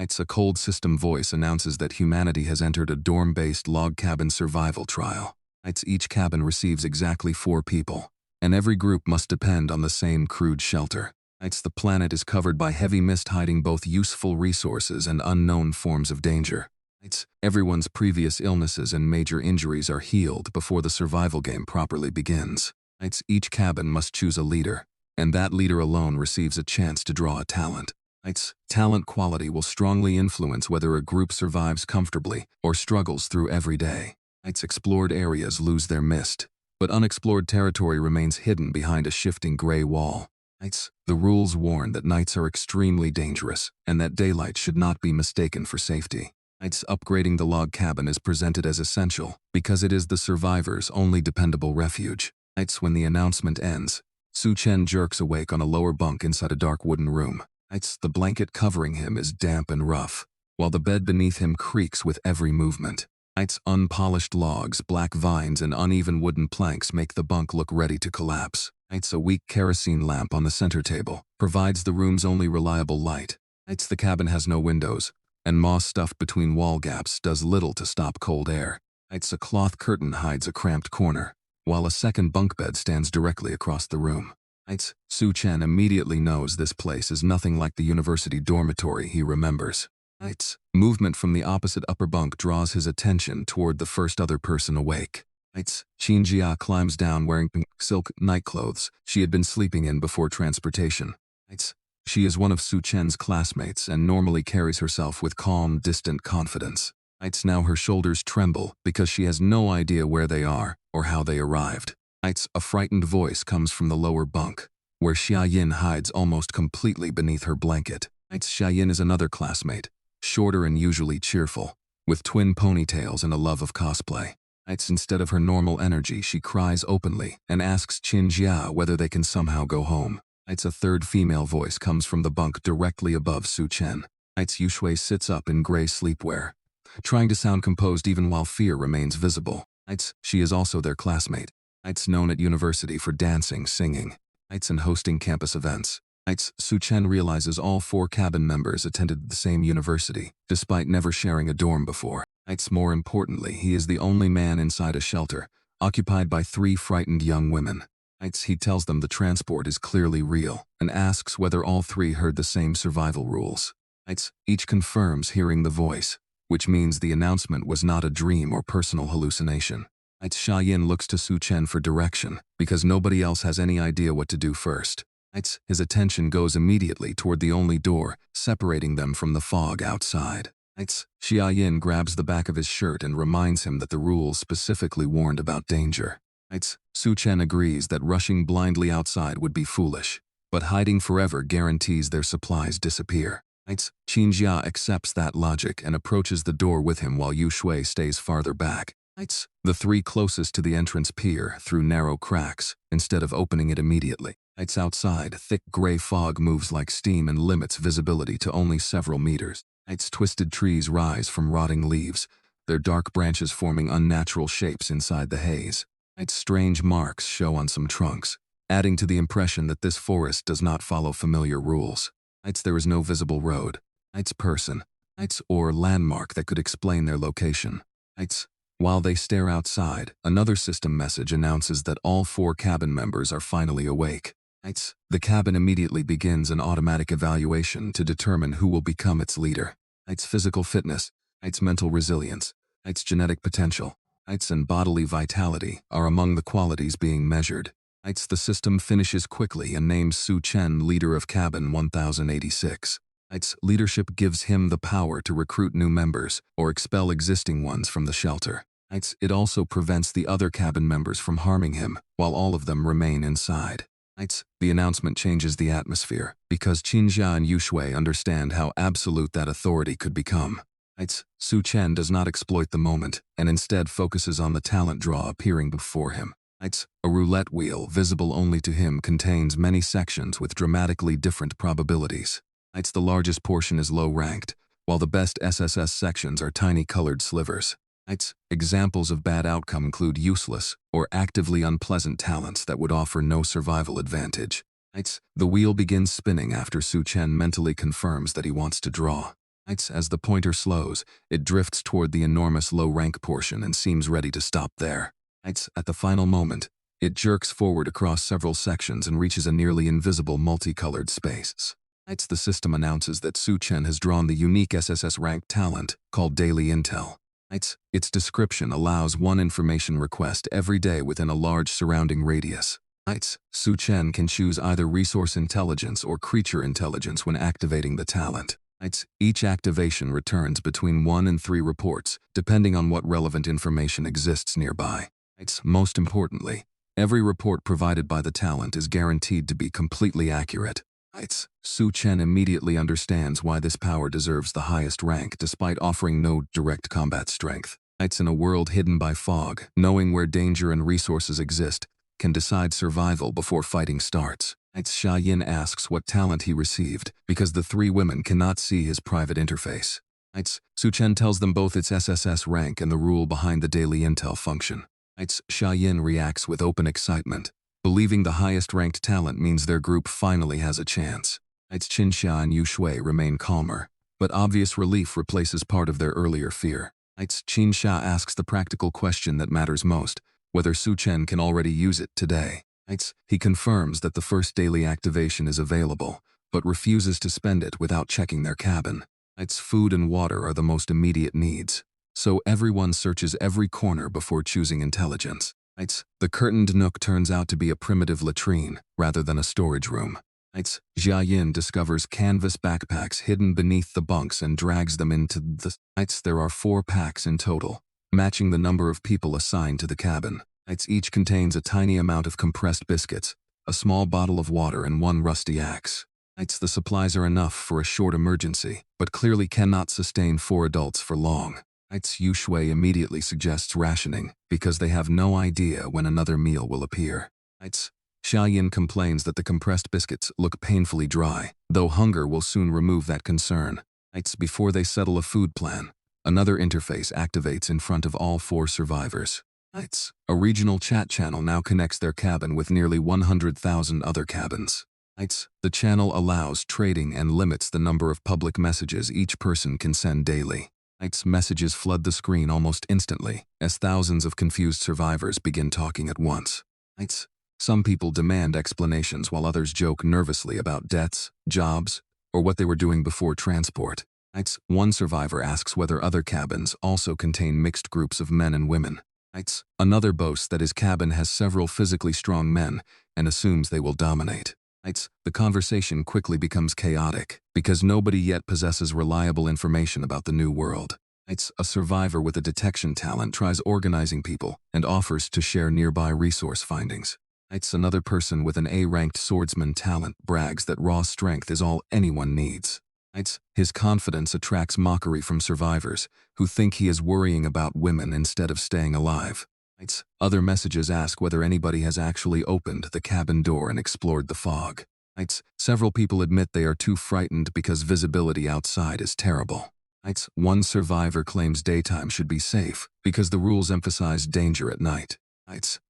It's a cold system voice announces that humanity has entered a dorm-based log cabin survival trial. Each cabin receives exactly 4 people, and every group must depend on the same crude shelter. The planet is covered by heavy mist hiding both useful resources and unknown forms of danger. Everyone's previous illnesses and major injuries are healed before the survival game properly begins. Each cabin must choose a leader, and that leader alone receives a chance to draw a talent. Talent quality will strongly influence whether a group survives comfortably or struggles through every day. Explored areas lose their mist, but unexplored territory remains hidden behind a shifting gray wall. The rules warn that nights are extremely dangerous and that daylight should not be mistaken for safety. Upgrading the log cabin is presented as essential because it is the survivor's only dependable refuge. When the announcement ends, Su Chen jerks awake on a lower bunk inside a dark wooden room. The blanket covering him is damp and rough, while the bed beneath him creaks with every movement. Unpolished logs, black vines, and uneven wooden planks make the bunk look ready to collapse. A weak kerosene lamp on the center table provides the room's only reliable light. The cabin has no windows, and moss stuffed between wall gaps does little to stop cold air. A cloth curtain hides a cramped corner, while a second bunk bed stands directly across the room. Su Chen immediately knows this place is nothing like the university dormitory he remembers. Movement from the opposite upper bunk draws his attention toward the first other person awake. Xinjia climbs down wearing pink silk nightclothes she had been sleeping in before transportation. She is one of Su Chen's classmates and normally carries herself with calm, distant confidence. Now her shoulders tremble because she has no idea where they are or how they arrived. A frightened voice comes from the lower bunk, where Xia Yin hides almost completely beneath her blanket. Xia Yin is another classmate, shorter and usually cheerful, with twin ponytails and a love of cosplay. Instead of her normal energy, she cries openly and asks Xinjia whether they can somehow go home. A third female voice comes from the bunk directly above Su Chen. Yushui sits up in gray sleepwear, trying to sound composed even while fear remains visible. She is also their classmate. Known at university for dancing, singing, and hosting campus events. Su Chen realizes all 4 cabin members attended the same university, despite never sharing a dorm before. More importantly, he is the only man inside a shelter, occupied by 3 frightened young women. He tells them the transport is clearly real, and asks whether all 3 heard the same survival rules. Each confirms hearing the voice, which means the announcement was not a dream or personal hallucination. Xia Yin looks to Su Chen for direction, because nobody else has any idea what to do first. His attention goes immediately toward the only door, separating them from the fog outside. Xia Yin grabs the back of his shirt and reminds him that the rules specifically warned about danger. Su Chen agrees that rushing blindly outside would be foolish, but hiding forever guarantees their supplies disappear. Xinjia accepts that logic and approaches the door with him while Yushui stays farther back. The 3 closest to the entrance peer through narrow cracks, instead of opening it immediately. Outside, thick gray fog moves like steam and limits visibility to only several meters. Twisted trees rise from rotting leaves, their dark branches forming unnatural shapes inside the haze. Strange marks show on some trunks, adding to the impression that this forest does not follow familiar rules. There is no visible road, person, or landmark that could explain their location. While they stare outside, another system message announces that all 4 cabin members are finally awake. The cabin immediately begins an automatic evaluation to determine who will become its leader. Physical fitness, mental resilience, genetic potential, and bodily vitality are among the qualities being measured. The system finishes quickly and names Su Chen leader of cabin 1086. Leadership gives him the power to recruit new members or expel existing ones from the shelter. It also prevents the other cabin members from harming him, while all of them remain inside. The announcement changes the atmosphere, because Xinjia and Yushui understand how absolute that authority could become. Su Chen does not exploit the moment, and instead focuses on the talent draw appearing before him. A roulette wheel, visible only to him, contains many sections with dramatically different probabilities. The largest portion is low-ranked, while the best SSS sections are tiny colored slivers. Examples of bad outcome include useless or actively unpleasant talents that would offer no survival advantage. The wheel begins spinning after Su Chen mentally confirms that he wants to draw. As the pointer slows, it drifts toward the enormous low-rank portion and seems ready to stop there. At the final moment, it jerks forward across several sections and reaches a nearly invisible multicolored space. The system announces that Su Chen has drawn the unique SSS-ranked talent called Daily Intel. Its description allows one information request every day within a large surrounding radius. Su Chen can choose either resource intelligence or creature intelligence when activating the talent. Each activation returns between 1 and 3 reports, depending on what relevant information exists nearby. Most importantly, every report provided by the talent is guaranteed to be completely accurate. Su Chen immediately understands why this power deserves the highest rank despite offering no direct combat strength. In a world hidden by fog, knowing where danger and resources exist can decide survival before fighting starts. Xia Yin asks what talent he received because the 3 women cannot see his private interface. Su Chen tells them both its SSS rank and the rule behind the daily intel function. Xia Yin reacts with open excitement, believing the highest ranked talent means their group finally has a chance. Qin Xia and Yu Shui remain calmer, but obvious relief replaces part of their earlier fear. Qin Xia asks the practical question that matters most, whether Su Chen can already use it today. He confirms that the first daily activation is available, but refuses to spend it without checking their cabin. Food and water are the most immediate needs, so everyone searches every corner before choosing intelligence. The curtained nook turns out to be a primitive latrine rather than a storage room. Xia Yin discovers canvas backpacks hidden beneath the bunks and drags them into the... There are 4 packs in total, matching the number of people assigned to the cabin. Each contains a tiny amount of compressed biscuits, a small bottle of water, and 1 rusty axe. The supplies are enough for a short emergency, but clearly cannot sustain 4 adults for long. Yu Shui immediately suggests rationing because they have no idea when another meal will appear. Xia Yin complains that the compressed biscuits look painfully dry, though hunger will soon remove that concern. Before they settle a food plan, another interface activates in front of all 4 survivors. A regional chat channel now connects their cabin with nearly 100,000 other cabins. The channel allows trading and limits the number of public messages each person can send daily. Messages flood the screen almost instantly, as thousands of confused survivors begin talking at once. Some people demand explanations while others joke nervously about debts, jobs, or what they were doing before transport. One survivor asks whether other cabins also contain mixed groups of men and women. Another boasts that his cabin has several physically strong men and assumes they will dominate. The conversation quickly becomes chaotic because nobody yet possesses reliable information about the new world. A survivor with a detection talent tries organizing people and offers to share nearby resource findings. Another person with an A-ranked swordsman talent brags that raw strength is all anyone needs. His confidence attracts mockery from survivors who think he is worrying about women instead of staying alive. Other messages ask whether anybody has actually opened the cabin door and explored the fog. Several people admit they are too frightened because visibility outside is terrible. One survivor claims daytime should be safe because the rules emphasize danger at night.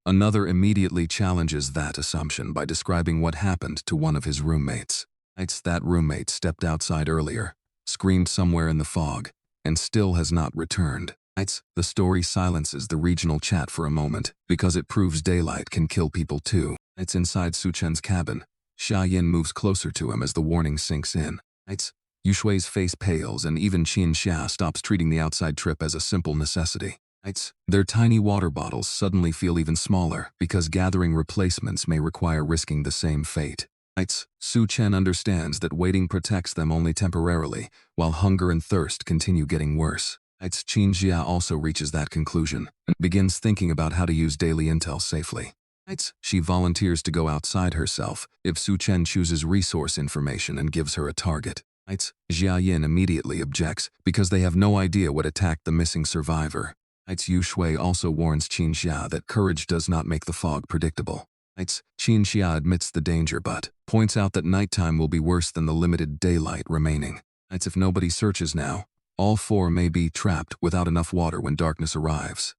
Another immediately challenges that assumption by describing what happened to one of his roommates. That roommate stepped outside earlier, screamed somewhere in the fog, and still has not returned. The story silences the regional chat for a moment because it proves daylight can kill people too. Inside Su Chen's cabin. Xia Yin moves closer to him as the warning sinks in. Yu Shui's face pales and even Qin Xia stops treating the outside trip as a simple necessity. Their tiny water bottles suddenly feel even smaller because gathering replacements may require risking the same fate. Su Chen understands that waiting protects them only temporarily, while hunger and thirst continue getting worse. Qin Xia also reaches that conclusion and begins thinking about how to use daily intel safely. She volunteers to go outside herself if Su Chen chooses resource information and gives her a target. Xia Yin immediately objects because they have no idea what attacked the missing survivor. Yu Shui also warns Qin Xia that courage does not make the fog predictable. Qin Xia admits the danger but points out that nighttime will be worse than the limited daylight remaining. If nobody searches now, all 4 may be trapped without enough water when darkness arrives.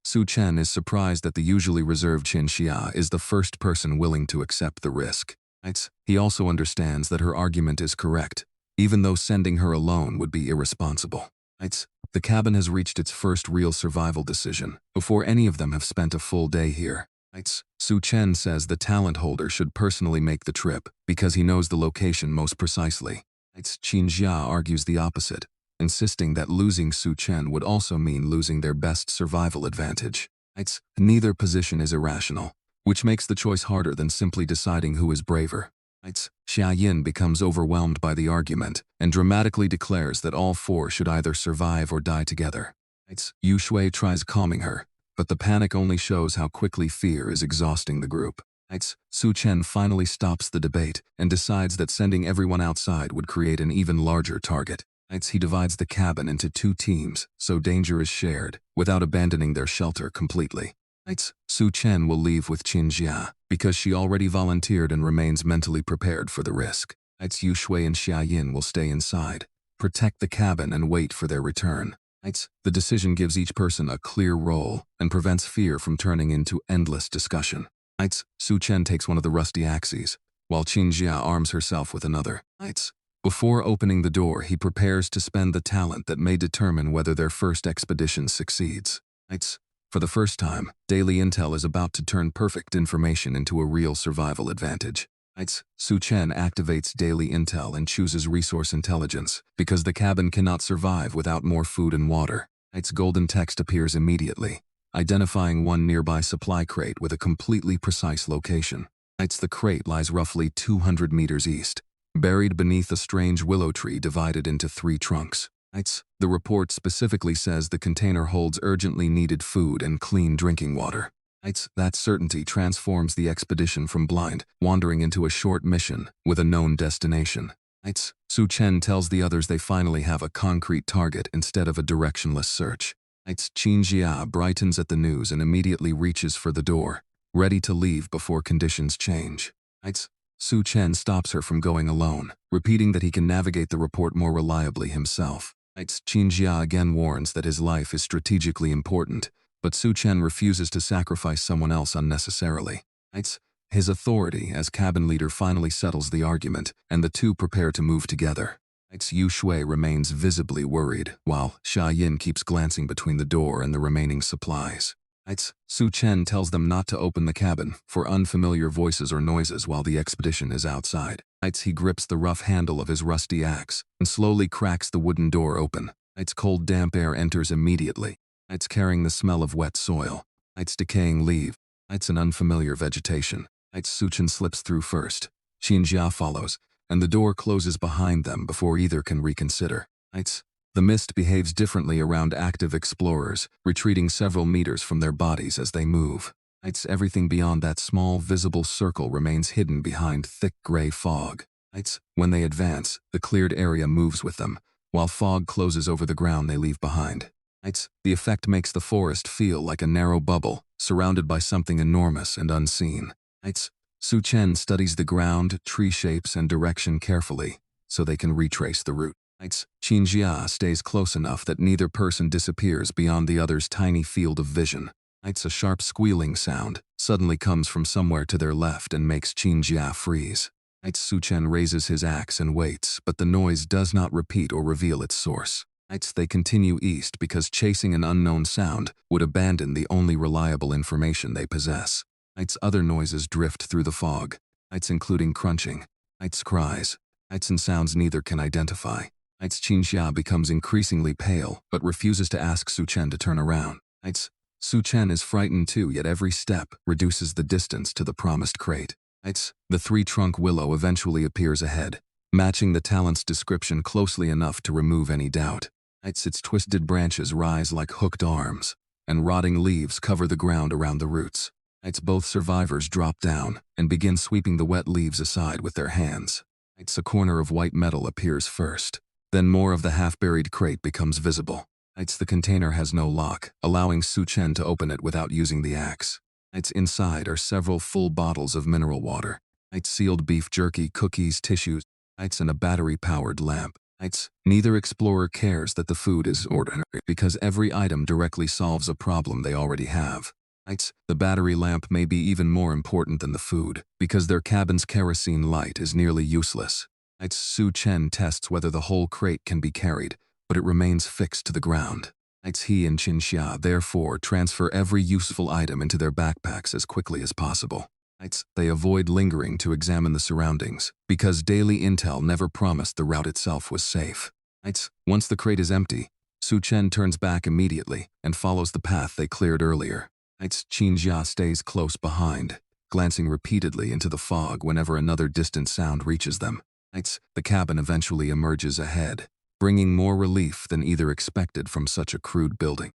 Su Chen is surprised that the usually reserved Qin Xia is the first person willing to accept the risk. He also understands that her argument is correct. even though sending her alone would be irresponsible. The cabin has reached its first real survival decision, before any of them have spent a full day here. Su Chen says the talent holder should personally make the trip, because he knows the location most precisely. Qin Jia argues the opposite, insisting that losing Su Chen would also mean losing their best survival advantage. Neither position is irrational, which makes the choice harder than simply deciding who is braver. Xia Yin becomes overwhelmed by the argument and dramatically declares that all four should either survive or die together. Yu Shui tries calming her, but the panic only shows how quickly fear is exhausting the group. Su Chen finally stops the debate and decides that sending everyone outside would create an even larger target. He divides the cabin into 2 teams, so danger is shared, without abandoning their shelter completely. Su Chen will leave with Qin Jia, because she already volunteered and remains mentally prepared for the risk. Yu Shui and Xia Yin will stay inside, protect the cabin and wait for their return. The decision gives each person a clear role and prevents fear from turning into endless discussion. Su Chen takes one of the rusty axes, while Qin Jia arms herself with another. Before opening the door, he prepares to spend the talent that may determine whether their first expedition succeeds. For the first time, daily intel is about to turn perfect information into a real survival advantage. Su Chen activates daily intel and chooses resource intelligence, because the cabin cannot survive without more food and water. Golden text appears immediately, identifying one nearby supply crate with a completely precise location. The crate lies roughly 200 meters east, buried beneath a strange willow tree divided into 3 trunks. The report specifically says the container holds urgently needed food and clean drinking water. That certainty transforms the expedition from blind wandering into a short mission with a known destination. Su Chen tells the others they finally have a concrete target instead of a directionless search. Qin Jia brightens at the news and immediately reaches for the door, ready to leave before conditions change. Su Chen stops her from going alone, repeating that he can navigate the report more reliably himself. Qin Jia again warns that his life is strategically important, but Su Chen refuses to sacrifice someone else unnecessarily. His authority as cabin leader finally settles the argument, and the two prepare to move together. Yu Shui remains visibly worried, while Xia Yin keeps glancing between the door and the remaining supplies. Su Chen tells them not to open the cabin for unfamiliar voices or noises while the expedition is outside. He grips the rough handle of his rusty axe and slowly cracks the wooden door open. Cold damp air enters immediately. Carrying the smell of wet soil. Decaying leaves. An unfamiliar vegetation. Su Chen slips through first. Qin Jia follows, and the door closes behind them before either can reconsider. The mist behaves differently around active explorers, retreating several meters from their bodies as they move. Everything beyond that small visible circle remains hidden behind thick gray fog. When they advance, the cleared area moves with them, while fog closes over the ground they leave behind. The effect makes the forest feel like a narrow bubble, surrounded by something enormous and unseen. Su Chen studies the ground, tree shapes, and direction carefully, so they can retrace the route. Qin Jia stays close enough that neither person disappears beyond the other's tiny field of vision. A sharp squealing sound suddenly comes from somewhere to their left and makes Qin Jia freeze. Su Chen raises his axe and waits, but the noise does not repeat or reveal its source. They continue east because chasing an unknown sound would abandon the only reliable information they possess. Other noises drift through the fog, including crunching, cries, and sounds neither can identify. Qin Jia becomes increasingly pale, but refuses to ask Su Chen to turn around. Su Chen is frightened too, yet every step reduces the distance to the promised crate. The 3-trunk willow eventually appears ahead, matching the talent's description closely enough to remove any doubt. Its twisted branches rise like hooked arms, and rotting leaves cover the ground around the roots. Both survivors drop down and begin sweeping the wet leaves aside with their hands. A corner of white metal appears first. Then more of the half-buried crate becomes visible. The container has no lock, allowing Su Chen to open it without using the axe. Inside are several full bottles of mineral water. Sealed beef jerky, cookies, tissues, and a battery-powered lamp. Neither explorer cares that the food is ordinary because every item directly solves a problem they already have. The battery lamp may be even more important than the food because their cabin's kerosene light is nearly useless. Su Chen tests whether the whole crate can be carried, but it remains fixed to the ground. He and Qinxia therefore transfer every useful item into their backpacks as quickly as possible. They avoid lingering to examine the surroundings, because daily intel never promised the route itself was safe. Once the crate is empty, Su Chen turns back immediately and follows the path they cleared earlier. Qinxia stays close behind, glancing repeatedly into the fog whenever another distant sound reaches them. The cabin eventually emerges ahead, bringing more relief than either expected from such a crude building.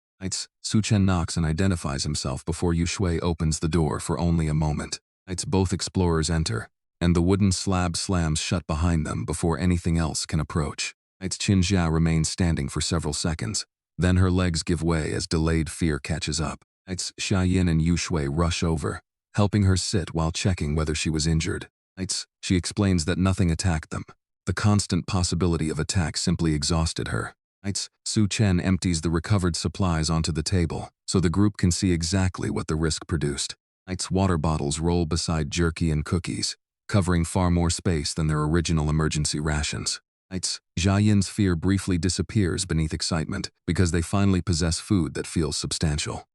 Su Chen knocks and identifies himself before Yu Shui opens the door for only a moment. Both explorers enter, and the wooden slab slams shut behind them before anything else can approach. Qinxia remains standing for several seconds, then her legs give way as delayed fear catches up. Xiaoyin and Yu Shui rush over, helping her sit while checking whether she was injured. She explains that nothing attacked them. The constant possibility of attack simply exhausted her. Su Chen empties the recovered supplies onto the table, so the group can see exactly what the risk produced. Water bottles roll beside jerky and cookies, covering far more space than their original emergency rations. Xiaoyin's fear briefly disappears beneath excitement because they finally possess food that feels substantial.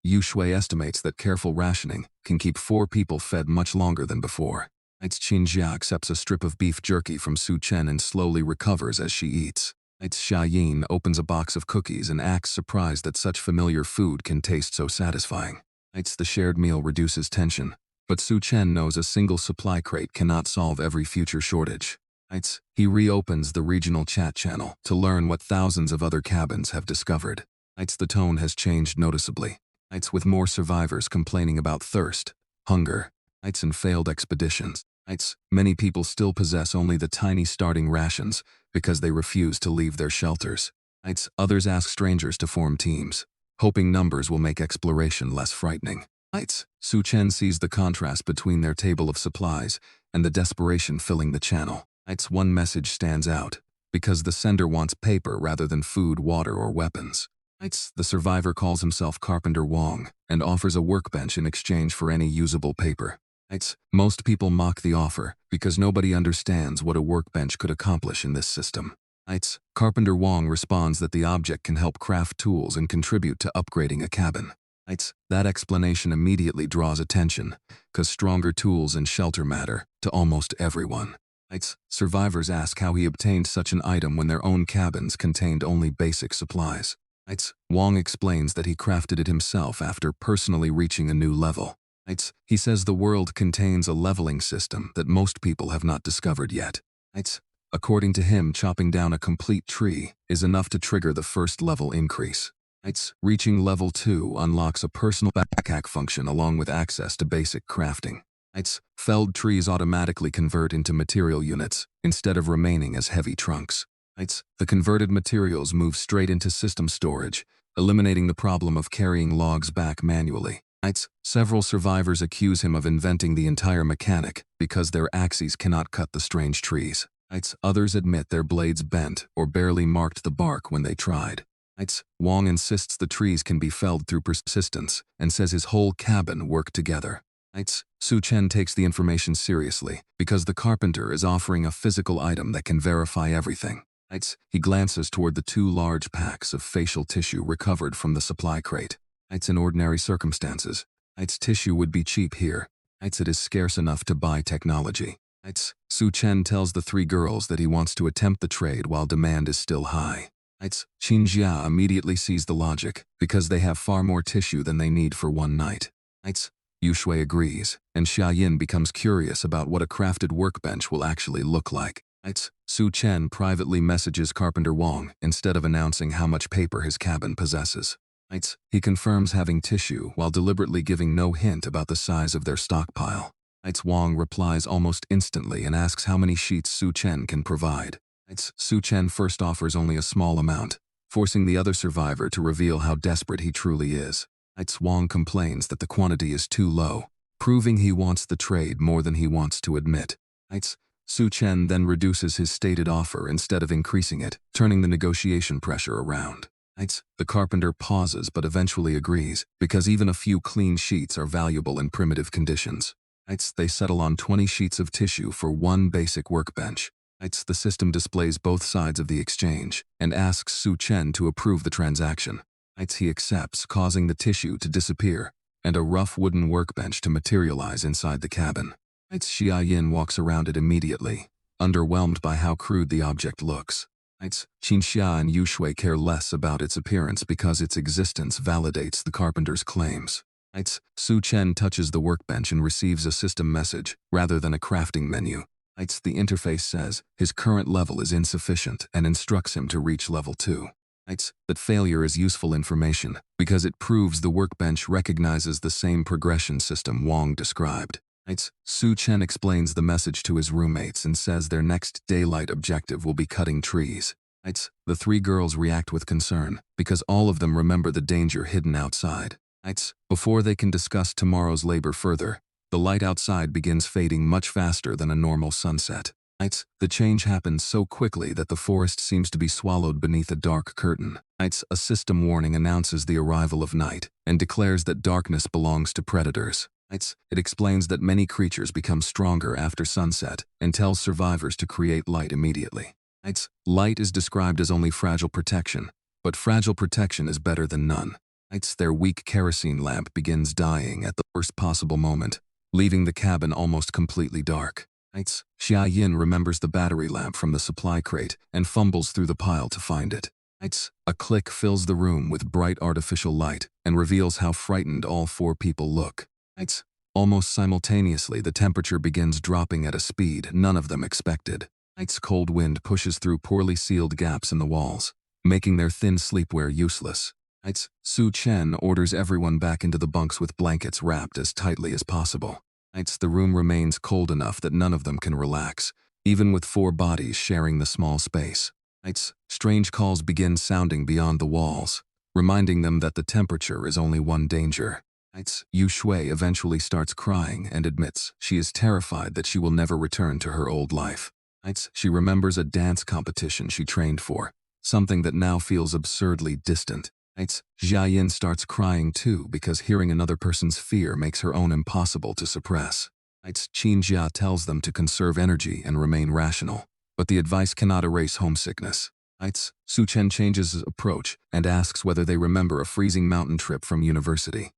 Yu Shui estimates that careful rationing can keep 4 people fed much longer than before. Qinxia accepts a strip of beef jerky from Su Chen and slowly recovers as she eats. Xiaoyin opens a box of cookies and acts surprised that such familiar food can taste so satisfying. The shared meal reduces tension, but Su Chen knows a single supply crate cannot solve every future shortage. He reopens the regional chat channel to learn what thousands of other cabins have discovered. The tone has changed noticeably. With more survivors complaining about thirst, hunger, and failed expeditions. Many people still possess only the tiny starting rations because they refuse to leave their shelters. Others ask strangers to form teams, hoping numbers will make exploration less frightening. Su Chen sees the contrast between their table of supplies and the desperation filling the channel. One message stands out, because the sender wants paper rather than food, water, or weapons. The survivor calls himself Carpenter Wong and offers a workbench in exchange for any usable paper. Most people mock the offer because nobody understands what a workbench could accomplish in this system. Carpenter Wong responds that the object can help craft tools and contribute to upgrading a cabin. That explanation immediately draws attention, because stronger tools and shelter matter to almost everyone. Survivors ask how he obtained such an item when their own cabins contained only basic supplies. Wong explains that he crafted it himself after personally reaching a new level. He says the world contains a leveling system that most people have not discovered yet. According to him, chopping down a complete tree is enough to trigger the first level increase. Reaching level 2 unlocks a personal backpack function along with access to basic crafting. Felled trees automatically convert into material units instead of remaining as heavy trunks. The converted materials move straight into system storage, eliminating the problem of carrying logs back manually. Several survivors accuse him of inventing the entire mechanic because their axes cannot cut the strange trees. Others admit their blades bent or barely marked the bark when they tried. Wong insists the trees can be felled through persistence and says his whole cabin worked together. Su Chen takes the information seriously because the carpenter is offering a physical item that can verify everything. He glances toward the 2 large packs of facial tissue recovered from the supply crate. In ordinary circumstances, tissue would be cheap here. It is scarce enough to buy technology. Su Chen tells the 3 girls that he wants to attempt the trade while demand is still high. Qinxia immediately sees the logic because they have far more tissue than they need for one night. Yu Shui agrees, and Xiaoyin becomes curious about what a crafted workbench will actually look like. Su Chen privately messages Carpenter Wong instead of announcing how much paper his cabin possesses. He confirms having tissue while deliberately giving no hint about the size of their stockpile. Wong replies almost instantly and asks how many sheets Su Chen can provide. Su Chen first offers only a small amount, forcing the other survivor to reveal how desperate he truly is. Wong complains that the quantity is too low, proving he wants the trade more than he wants to admit. Su Chen then reduces his stated offer instead of increasing it, turning the negotiation pressure around. The carpenter pauses but eventually agrees, because even a few clean sheets are valuable in primitive conditions. They settle on 20 sheets of tissue for one basic workbench. The system displays both sides of the exchange and asks Su Chen to approve the transaction. He accepts, causing the tissue to disappear and a rough wooden workbench to materialize inside the cabin. Xia Yin walks around it immediately, underwhelmed by how crude the object looks. Qin Xia and Yu Shui care less about its appearance because its existence validates the carpenter's claims. Su Chen touches the workbench and receives a system message rather than a crafting menu. The interface says his current level is insufficient and instructs him to reach level 2. That failure is useful information because it proves the workbench recognizes the same progression system Wang described. Su Chen explains the message to his roommates and says their next daylight objective will be cutting trees. The 3 girls react with concern because all of them remember the danger hidden outside. Before they can discuss tomorrow's labor further, the light outside begins fading much faster than a normal sunset. The change happens so quickly that the forest seems to be swallowed beneath a dark curtain. A system warning announces the arrival of night and declares that darkness belongs to predators. It explains that many creatures become stronger after sunset and tells survivors to create light immediately. Light is described as only fragile protection, but fragile protection is better than none. Their weak kerosene lamp begins dying at the worst possible moment, leaving the cabin almost completely dark. Xia Yin remembers the battery lamp from the supply crate and fumbles through the pile to find it. A click fills the room with bright artificial light and reveals how frightened all 4 people look. Almost simultaneously, the temperature begins dropping at a speed none of them expected. Cold wind pushes through poorly sealed gaps in the walls, making their thin sleepwear useless. Su Chen orders everyone back into the bunks with blankets wrapped as tightly as possible. The room remains cold enough that none of them can relax, even with 4 bodies sharing the small space. Strange calls begin sounding beyond the walls, reminding them that the temperature is only one danger. Yu Shui eventually starts crying and admits she is terrified that she will never return to her old life. She remembers a dance competition she trained for, something that now feels absurdly distant. Xia Yin starts crying too because hearing another person's fear makes her own impossible to suppress. Qin Jia tells them to conserve energy and remain rational, but the advice cannot erase homesickness. Su Chen changes his approach and asks whether they remember a freezing mountain trip from university.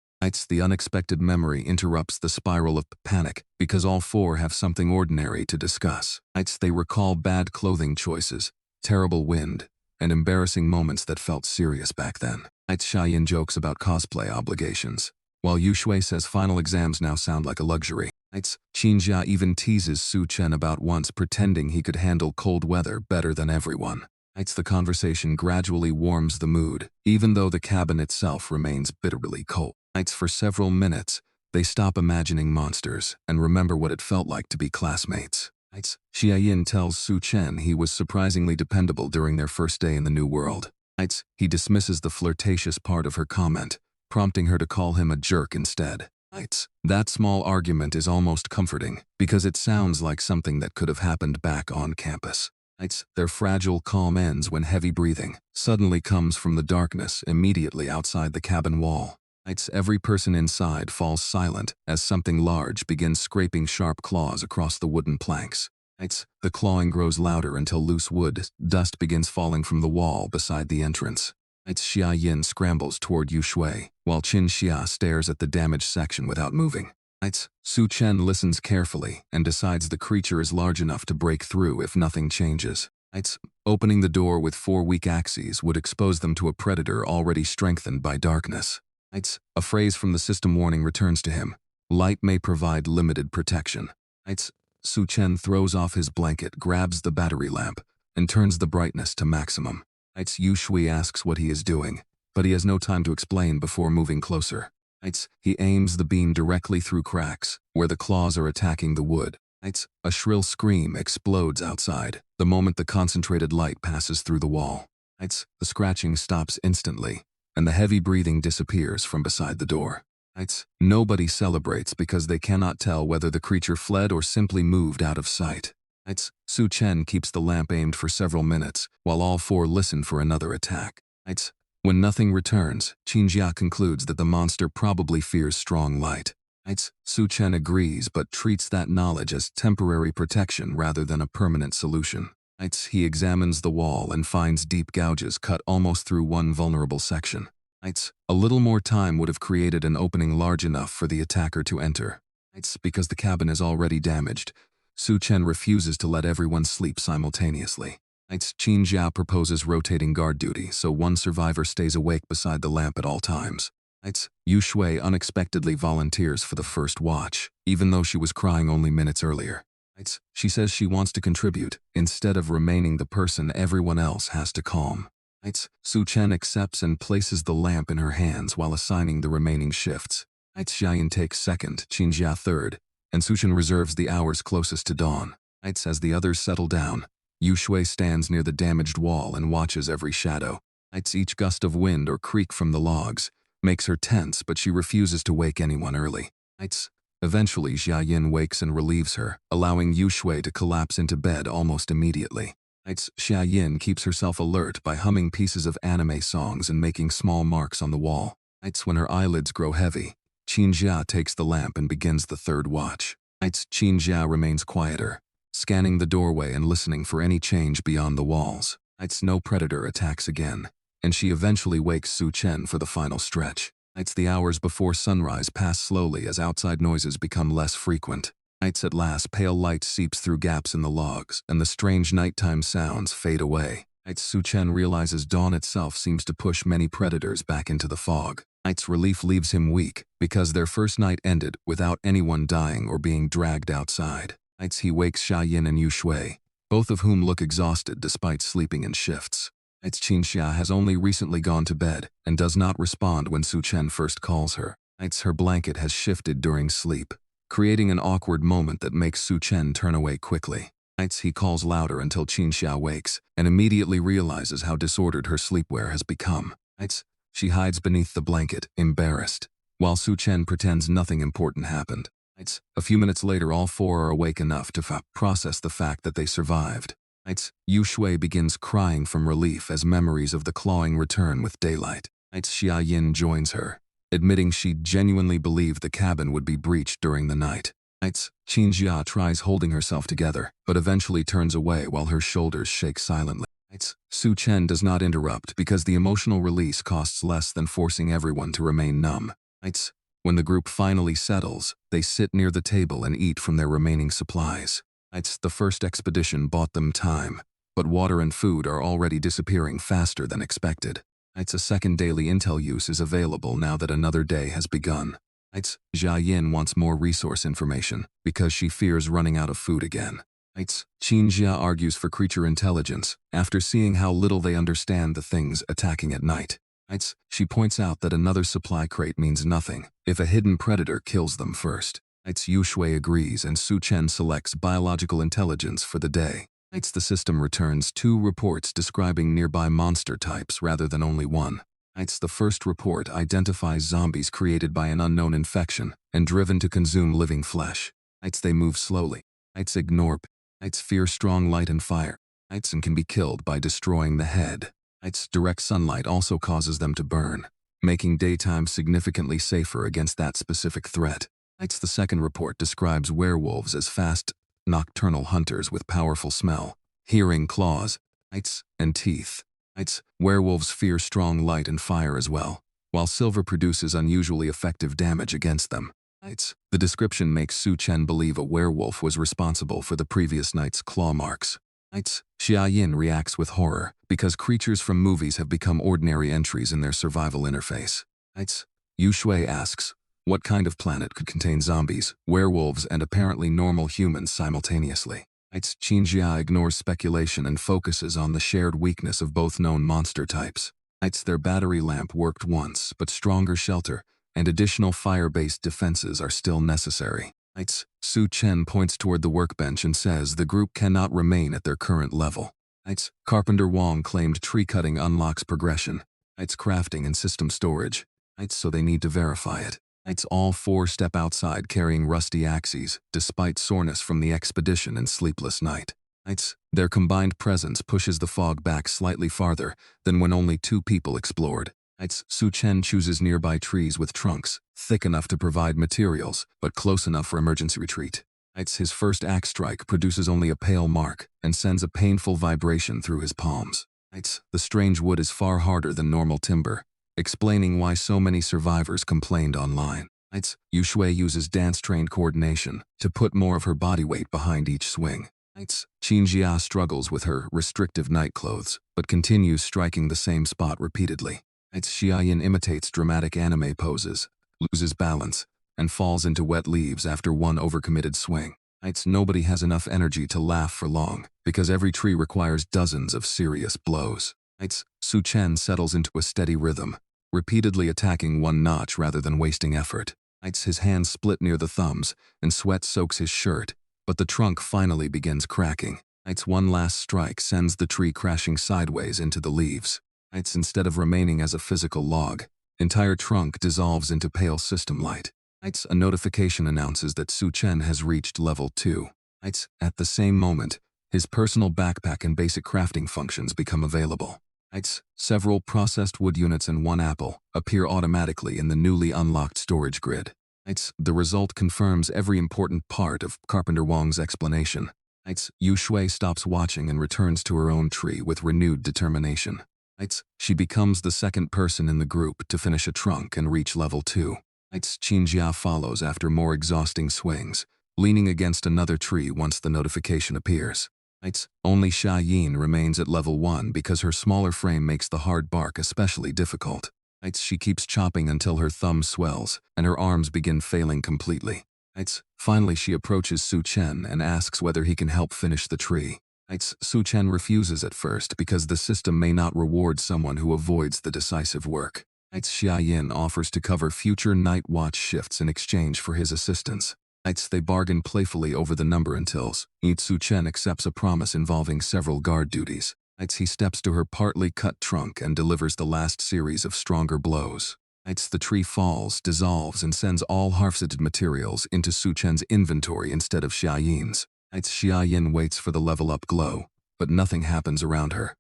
The unexpected memory interrupts the spiral of panic because all 4 have something ordinary to discuss. They recall bad clothing choices, terrible wind, and embarrassing moments that felt serious back then. Xia Yin jokes about cosplay obligations, while Yu Shui says final exams now sound like a luxury. Qin Jia even teases Su Chen about once pretending he could handle cold weather better than everyone. The conversation gradually warms the mood, even though the cabin itself remains bitterly cold. For several minutes, they stop imagining monsters and remember what it felt like to be classmates. Xia Yin tells Su Chen he was surprisingly dependable during their first day in the new world. He dismisses the flirtatious part of her comment, prompting her to call him a jerk instead. That small argument is almost comforting because it sounds like something that could have happened back on campus. Their fragile calm ends when heavy breathing suddenly comes from the darkness immediately outside the cabin wall. Every person inside falls silent as something large begins scraping sharp claws across the wooden planks. The clawing grows louder until loose wood dust begins falling from the wall beside the entrance. Xia Yin scrambles toward Yu Shui, while Qin Xia stares at the damaged section without moving. Su Chen listens carefully and decides the creature is large enough to break through if nothing changes. Opening the door with 4 weak axes would expose them to a predator already strengthened by darkness. A phrase from the system warning returns to him. Light may provide limited protection. Su Chen throws off his blanket, grabs the battery lamp, and turns the brightness to maximum. Yu Shui asks what he is doing, but he has no time to explain before moving closer. He aims the beam directly through cracks, where the claws are attacking the wood. A shrill scream explodes outside, the moment the concentrated light passes through the wall. The scratching stops instantly, and the heavy breathing disappears from beside the door. Nobody celebrates because they cannot tell whether the creature fled or simply moved out of sight. Su Chen keeps the lamp aimed for several minutes, while all 4 listen for another attack. When nothing returns, Qin Jia concludes that the monster probably fears strong light. Su Chen agrees but treats that knowledge as temporary protection rather than a permanent solution. He examines the wall and finds deep gouges cut almost through one vulnerable section. A little more time would have created an opening large enough for the attacker to enter. Because the cabin is already damaged, Su Chen refuses to let everyone sleep simultaneously. Qin Jia proposes rotating guard duty so one survivor stays awake beside the lamp at all times. Yu Shui unexpectedly volunteers for the first watch, even though she was crying only minutes earlier. She says she wants to contribute, instead of remaining the person everyone else has to calm. Su Chen accepts and places the lamp in her hands while assigning the remaining shifts. Xiaoyan takes second, Qin Jia third, and Su Chen reserves the hours closest to dawn. As the others settle down, Yu Shui stands near the damaged wall and watches every shadow. Each gust of wind or creak from the logs makes her tense, but she refuses to wake anyone early. Eventually, Xiaoyan wakes and relieves her, allowing Yu Shui to collapse into bed almost immediately. Xiaoyan keeps herself alert by humming pieces of anime songs and making small marks on the wall. When her eyelids grow heavy, Qin Jia takes the lamp and begins the third watch. Qin Jia remains quieter, scanning the doorway and listening for any change beyond the walls. No predator attacks again, and she eventually wakes Su Chen for the final stretch. The hours before sunrise pass slowly as outside noises become less frequent. At last, pale light seeps through gaps in the logs, and the strange nighttime sounds fade away. Su Chen realizes dawn itself seems to push many predators back into the fog. Relief leaves him weak, because their first night ended without anyone dying or being dragged outside. He wakes Xiaoyan and Yu Shui, both of whom look exhausted despite sleeping in shifts. Qin Xia has only recently gone to bed and does not respond when Su Chen first calls her. Her blanket has shifted during sleep, creating an awkward moment that makes Su Chen turn away quickly. He calls louder until Qin Xia wakes and immediately realizes how disordered her sleepwear has become. She hides beneath the blanket, embarrassed, while Su Chen pretends nothing important happened. A few minutes later, all four are awake enough to process the fact that they survived. Yu Shui begins crying from relief as memories of the clawing return with daylight. Xiaoyan joins her, admitting she genuinely believed the cabin would be breached during the night. Qin Jia tries holding herself together, but eventually turns away while her shoulders shake silently. Su Chen does not interrupt because the emotional release costs less than forcing everyone to remain numb. When the group finally settles, they sit near the table and eat from their remaining supplies. The first expedition bought them time, but water and food are already disappearing faster than expected. A second daily intel use is available now that another day has begun. Xiaoyan wants more resource information because she fears running out of food again. Qin Jia argues for creature intelligence after seeing how little they understand the things attacking at night. She points out that another supply crate means nothing if a hidden predator kills them first. Yu Shui agrees and Su Chen selects biological intelligence for the day. The system returns 2 reports describing nearby monster types rather than only one. The first report identifies zombies created by an unknown infection and driven to consume living flesh. They move slowly. Ignore. Fear strong light and fire. And can be killed by destroying the head. Direct sunlight also causes them to burn, making daytime significantly safer against that specific threat. The second report describes werewolves as fast, nocturnal hunters with powerful smell, hearing, claws, and teeth. Werewolves fear strong light and fire as well, while silver produces unusually effective damage against them. The description makes Su Chen believe a werewolf was responsible for the previous night's claw marks. Xiaoyan reacts with horror because creatures from movies have become ordinary entries in their survival interface. Yu Shui asks, what kind of planet could contain zombies, werewolves, and apparently normal humans simultaneously? Qin Jia ignores speculation and focuses on the shared weakness of both known monster types. Their battery lamp worked once, but stronger shelter and additional fire-based defenses are still necessary. Su Chen points toward the workbench and says the group cannot remain at their current level. Carpenter Wong claimed tree cutting unlocks progression. Crafting and system storage. So they need to verify it. All 4 step outside carrying rusty axes, despite soreness from the expedition and sleepless night. Their combined presence pushes the fog back slightly farther than when only 2 people explored. Su Chen chooses nearby trees with trunks, thick enough to provide materials, but close enough for emergency retreat. His first axe strike produces only a pale mark and sends a painful vibration through his palms. The strange wood is far harder than normal timber, explaining why so many survivors complained online. Yu Shui uses dance-trained coordination to put more of her body weight behind each swing. Qin Jia struggles with her restrictive night clothes, but continues striking the same spot repeatedly. Xiaoyin imitates dramatic anime poses, loses balance, and falls into wet leaves after one overcommitted swing. Nobody has enough energy to laugh for long, because every tree requires dozens of serious blows. Su Chen settles into a steady rhythm, repeatedly attacking one notch rather than wasting effort. His hands split near the thumbs, and sweat soaks his shirt, but the trunk finally begins cracking. One last strike sends the tree crashing sideways into the leaves. Instead of remaining as a physical log, entire trunk dissolves into pale system light. A notification announces that Su Chen has reached level 2. At the same moment, his personal backpack and basic crafting functions become available. Several processed wood units and one apple appear automatically in the newly unlocked storage grid. The result confirms every important part of Carpenter Wong's explanation. Yu Shui stops watching and returns to her own tree with renewed determination. She becomes the second person in the group to finish a trunk and reach level 2. Qin Jia follows after more exhausting swings, leaning against another tree once the notification appears. Only Xiaoyin remains at level 1 because her smaller frame makes the hard bark especially difficult. She keeps chopping until her thumb swells and her arms begin failing completely. Finally she approaches Su Chen and asks whether he can help finish the tree. Su Chen refuses at first because the system may not reward someone who avoids the decisive work. Xiaoyin offers to cover future night watch shifts in exchange for his assistance. They bargain playfully over the number until Su Chen accepts a promise involving several guard duties. He steps to her partly cut trunk and delivers the last series of stronger blows. The tree falls, dissolves, and sends all harvested materials into Su Chen's inventory instead of Xiaoyin's. Xiaoyin waits for the level-up glow, but nothing happens around her.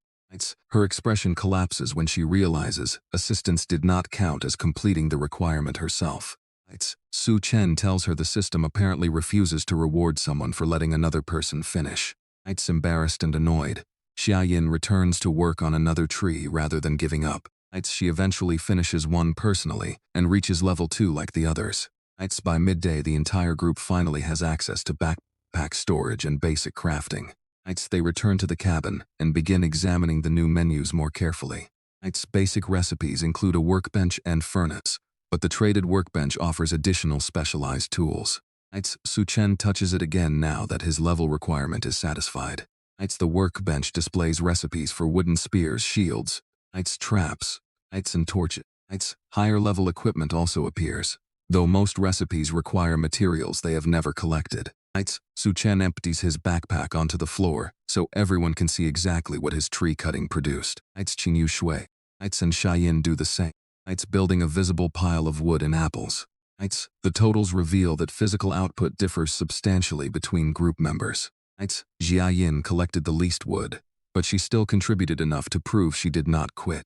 Her expression collapses when she realizes assistance did not count as completing the requirement herself. Su Chen tells her the system apparently refuses to reward someone for letting another person finish. Embarrassed and annoyed, Xiaoyin returns to work on another tree rather than giving up. She eventually finishes one personally and reaches level 2 like the others. By midday, the entire group finally has access to backpack storage and basic crafting. They return to the cabin and begin examining the new menus more carefully. Basic recipes include a workbench and furnace, but the traded workbench offers additional specialized tools. Su Chen touches it again now that his level requirement is satisfied. The workbench displays recipes for wooden spears, shields, traps, and torches. Higher level equipment also appears, though most recipes require materials they have never collected. Su Chen empties his backpack onto the floor so everyone can see exactly what his tree cutting produced. Qin Yu Shui and Xiaoyin do the same. Building a visible pile of wood and apples. The totals reveal that physical output differs substantially between group members. Xiaoyin collected the least wood, but she still contributed enough to prove she did not quit.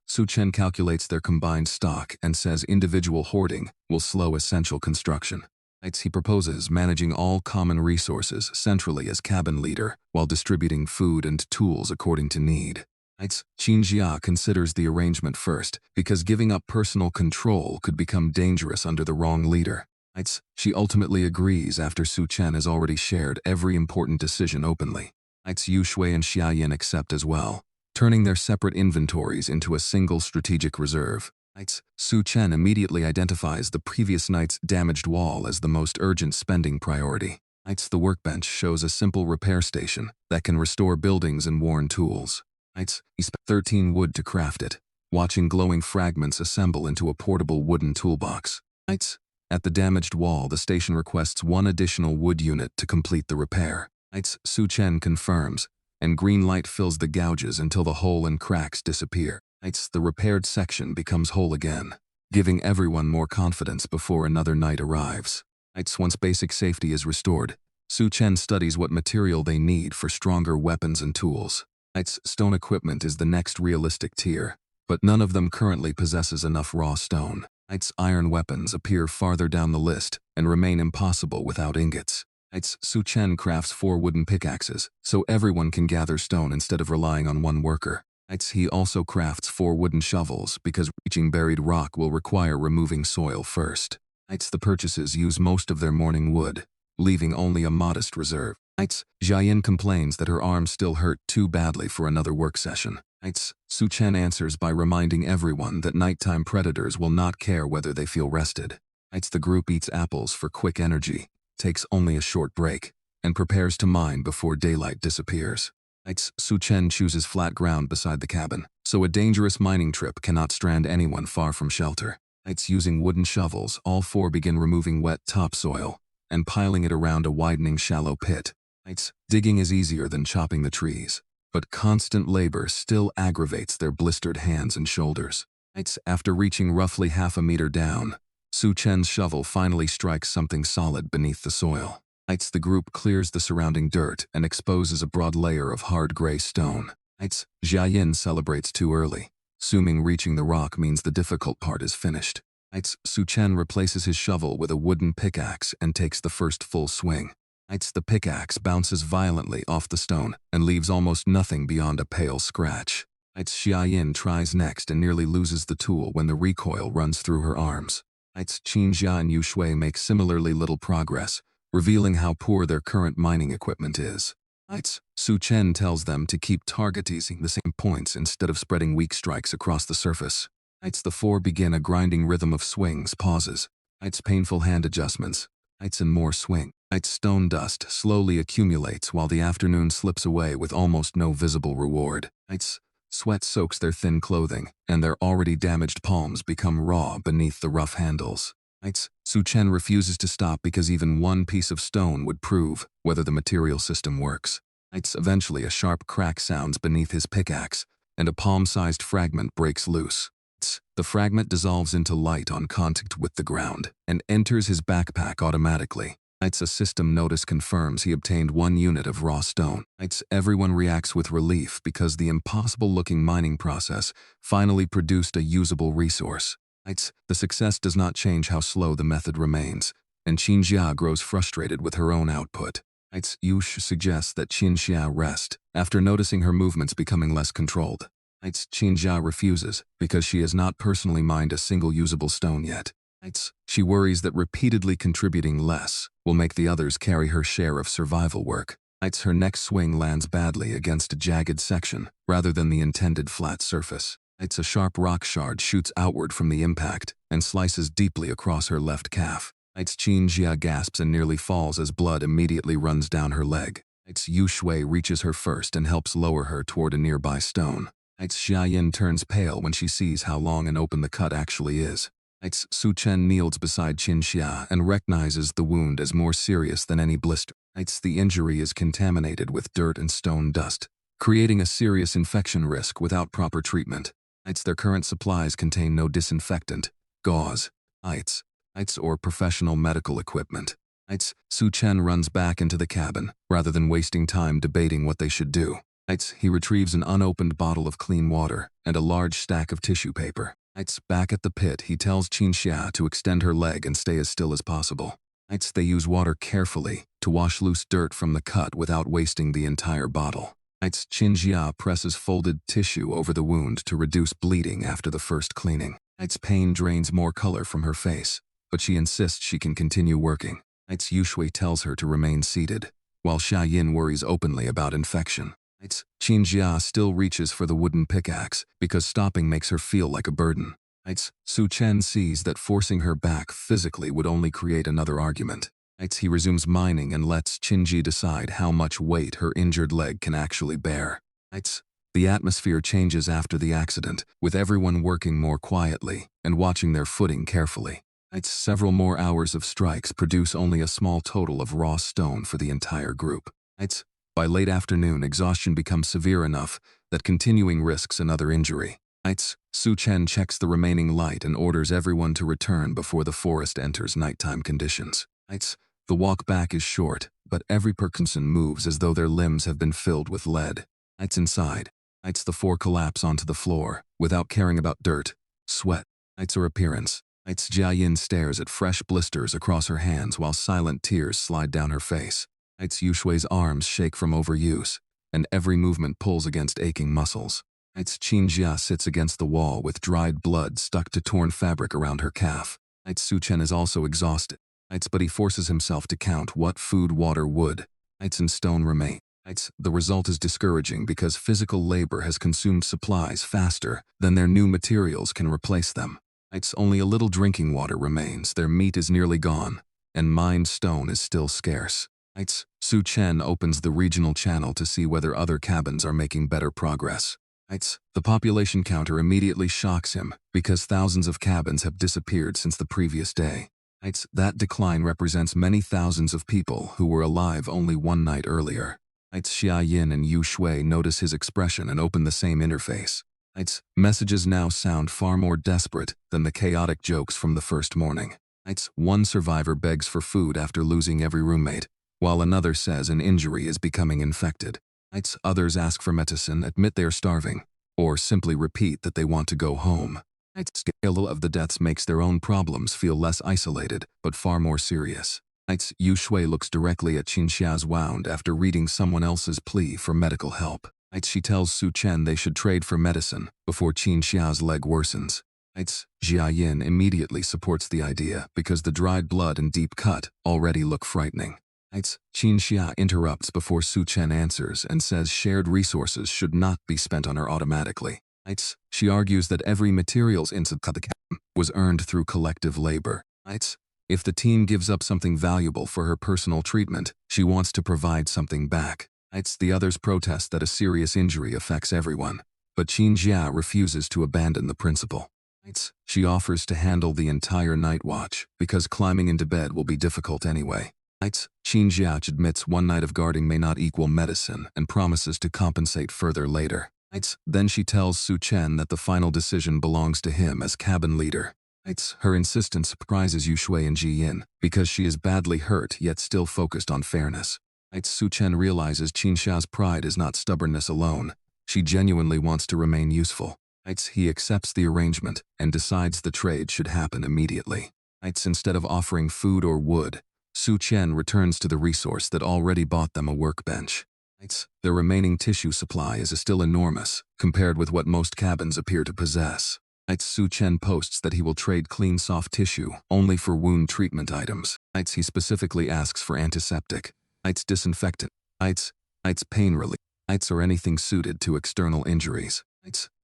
Su Chen calculates their combined stock and says individual hoarding will slow essential construction. He proposes managing all common resources centrally as cabin leader while distributing food and tools according to need. Qin Jia considers the arrangement first because giving up personal control could become dangerous under the wrong leader. She ultimately agrees after Su Chen has already shared every important decision openly. Yu Shui and Xiaoyin accept as well, turning their separate inventories into a single strategic reserve. Su Chen immediately identifies the previous night's damaged wall as the most urgent spending priority. The workbench shows a simple repair station that can restore buildings and worn tools. He spent 13 wood to craft it, watching glowing fragments assemble into a portable wooden toolbox. At the damaged wall, the station requests one additional wood unit to complete the repair. Su Chen confirms, and green light fills the gouges until the hole and cracks disappear. The repaired section becomes whole again, giving everyone more confidence before another night arrives. Once basic safety is restored, Su Chen studies what material they need for stronger weapons and tools. Stone equipment is the next realistic tier, but none of them currently possesses enough raw stone. Iron weapons appear farther down the list and remain impossible without ingots. Su Chen crafts 4 wooden pickaxes, so everyone can gather stone instead of relying on one worker. He also crafts 4 wooden shovels because reaching buried rock will require removing soil first. The purchases use most of their morning wood, leaving only a modest reserve. Jiayin complains that her arms still hurt too badly for another work session. Su Chen answers by reminding everyone that nighttime predators will not care whether they feel rested. The group eats apples for quick energy, takes only a short break, and prepares to mine before daylight disappears. Su Chen chooses flat ground beside the cabin, so a dangerous mining trip cannot strand anyone far from shelter. Using wooden shovels, all 4 begin removing wet topsoil and piling it around a widening shallow pit. Digging is easier than chopping the trees, but constant labor still aggravates their blistered hands and shoulders. After reaching roughly half a meter down, Su Chen's shovel finally strikes something solid beneath the soil. The group clears the surrounding dirt and exposes a broad layer of hard gray stone. Jiayin celebrates too early, assuming reaching the rock means the difficult part is finished. Su Chen replaces his shovel with a wooden pickaxe and takes the first full swing. The pickaxe bounces violently off the stone and leaves almost nothing beyond a pale scratch. Jiayin tries next and nearly loses the tool when the recoil runs through her arms. Qinjia and Yushui make similarly little progress, revealing how poor their current mining equipment is. Su Chen tells them to keep targeting the same points instead of spreading weak strikes across the surface. The 4 begin a grinding rhythm of swings, pauses, painful hand adjustments, and more swing. Stone dust slowly accumulates while the afternoon slips away with almost no visible reward. Sweat soaks their thin clothing, and their already damaged palms become raw beneath the rough handles. Su Chen refuses to stop because even one piece of stone would prove whether the material system works. Eventually a sharp crack sounds beneath his pickaxe, and a palm-sized fragment breaks loose. The fragment dissolves into light on contact with the ground and enters his backpack automatically. A system notice confirms he obtained 1 unit of raw stone. Everyone reacts with relief because the impossible-looking mining process finally produced a usable resource. The success does not change how slow the method remains, and Qinjia grows frustrated with her own output. Yush suggests that Qinjia rest, after noticing her movements becoming less controlled. Qinjia refuses because she has not personally mined a single usable stone yet. She worries that repeatedly contributing less will make the others carry her share of survival work. Her next swing lands badly against a jagged section rather than the intended flat surface. A sharp rock shard shoots outward from the impact and slices deeply across her left calf. Qinjia gasps and nearly falls as blood immediately runs down her leg. Yushui reaches her first and helps lower her toward a nearby stone. Jiayin turns pale when she sees how long and open the cut actually is. Su Chen kneels beside Qinjia and recognizes the wound as more serious than any blister. The injury is contaminated with dirt and stone dust, creating a serious infection risk without proper treatment. Their current supplies contain no disinfectant, gauze, or professional medical equipment. Su Chen runs back into the cabin, rather than wasting time debating what they should do. He retrieves an unopened bottle of clean water and a large stack of tissue paper. Back at the pit, he tells Qinjia to extend her leg and stay as still as possible. They use water carefully to wash loose dirt from the cut without wasting the entire bottle. Qinjia presses folded tissue over the wound to reduce bleeding after the first cleaning. Pain drains more color from her face, but she insists she can continue working. Yushui tells her to remain seated, while Jiayin worries openly about infection. Qinjia still reaches for the wooden pickaxe because stopping makes her feel like a burden. Su Chen sees that forcing her back physically would only create another argument. He resumes mining and lets Qinji decide how much weight her injured leg can actually bear. The atmosphere changes after the accident, with everyone working more quietly and watching their footing carefully. Several more hours of strikes produce only a small total of raw stone for the entire group. By late afternoon, exhaustion becomes severe enough that continuing risks another injury. Su Chen checks the remaining light and orders everyone to return before the forest enters nighttime conditions. The walk back is short, but every person moves as though their limbs have been filled with lead. Inside, The four collapse onto the floor, without caring about dirt, sweat, or appearance. Jiayin stares at fresh blisters across her hands while silent tears slide down her face. Yushui's arms shake from overuse, and every movement pulls against aching muscles. Qinjia sits against the wall with dried blood stuck to torn fabric around her calf. Su Chen is also exhausted, but he forces himself to count what food, water, wood, and stone remain. The result is discouraging because physical labor has consumed supplies faster than their new materials can replace them. Only a little drinking water remains, their meat is nearly gone, and mined stone is still scarce. Su Chen opens the regional channel to see whether other cabins are making better progress. The population counter immediately shocks him because thousands of cabins have disappeared since the previous day. That decline represents many thousands of people who were alive only one night earlier. Xia Yin and Yu Shui notice his expression and open the same interface. Messages now sound far more desperate than the chaotic jokes from the first morning. One survivor begs for food after losing every roommate, while another says an injury is becoming infected. Others ask for medicine, admit they are starving, or simply repeat that they want to go home. The scale of the deaths makes their own problems feel less isolated, but far more serious. Yu Shui looks directly at Qinxia's wound after reading someone else's plea for medical help. She tells Su Chen they should trade for medicine before Qinxia's leg worsens. Jia Yin immediately supports the idea because the dried blood and deep cut already look frightening. Qinxia interrupts before Su Chen answers and says shared resources should not be spent on her automatically. She argues that every materials inside the cabin was earned through collective labor. If the team gives up something valuable for her personal treatment, she wants to provide something back. The others protest that a serious injury affects everyone, but Qinjia refuses to abandon the principle. She offers to handle the entire night watch because climbing into bed will be difficult anyway. Qinjia admits one night of guarding may not equal medicine and promises to compensate further later. Then she tells Su Chen that the final decision belongs to him as cabin leader. Her insistence surprises Yu Shui and Ji Yin because she is badly hurt yet still focused on fairness. Su Chen realizes Qinxia's pride is not stubbornness alone. She genuinely wants to remain useful. He accepts the arrangement and decides the trade should happen immediately. Instead of offering food or wood, Su Chen returns to the resource that already bought them a workbench. Their remaining tissue supply is still enormous compared with what most cabins appear to possess. Su Chen posts that he will trade clean soft tissue only for wound treatment items. He specifically asks for antiseptic, disinfectant, pain relief, or anything suited to external injuries.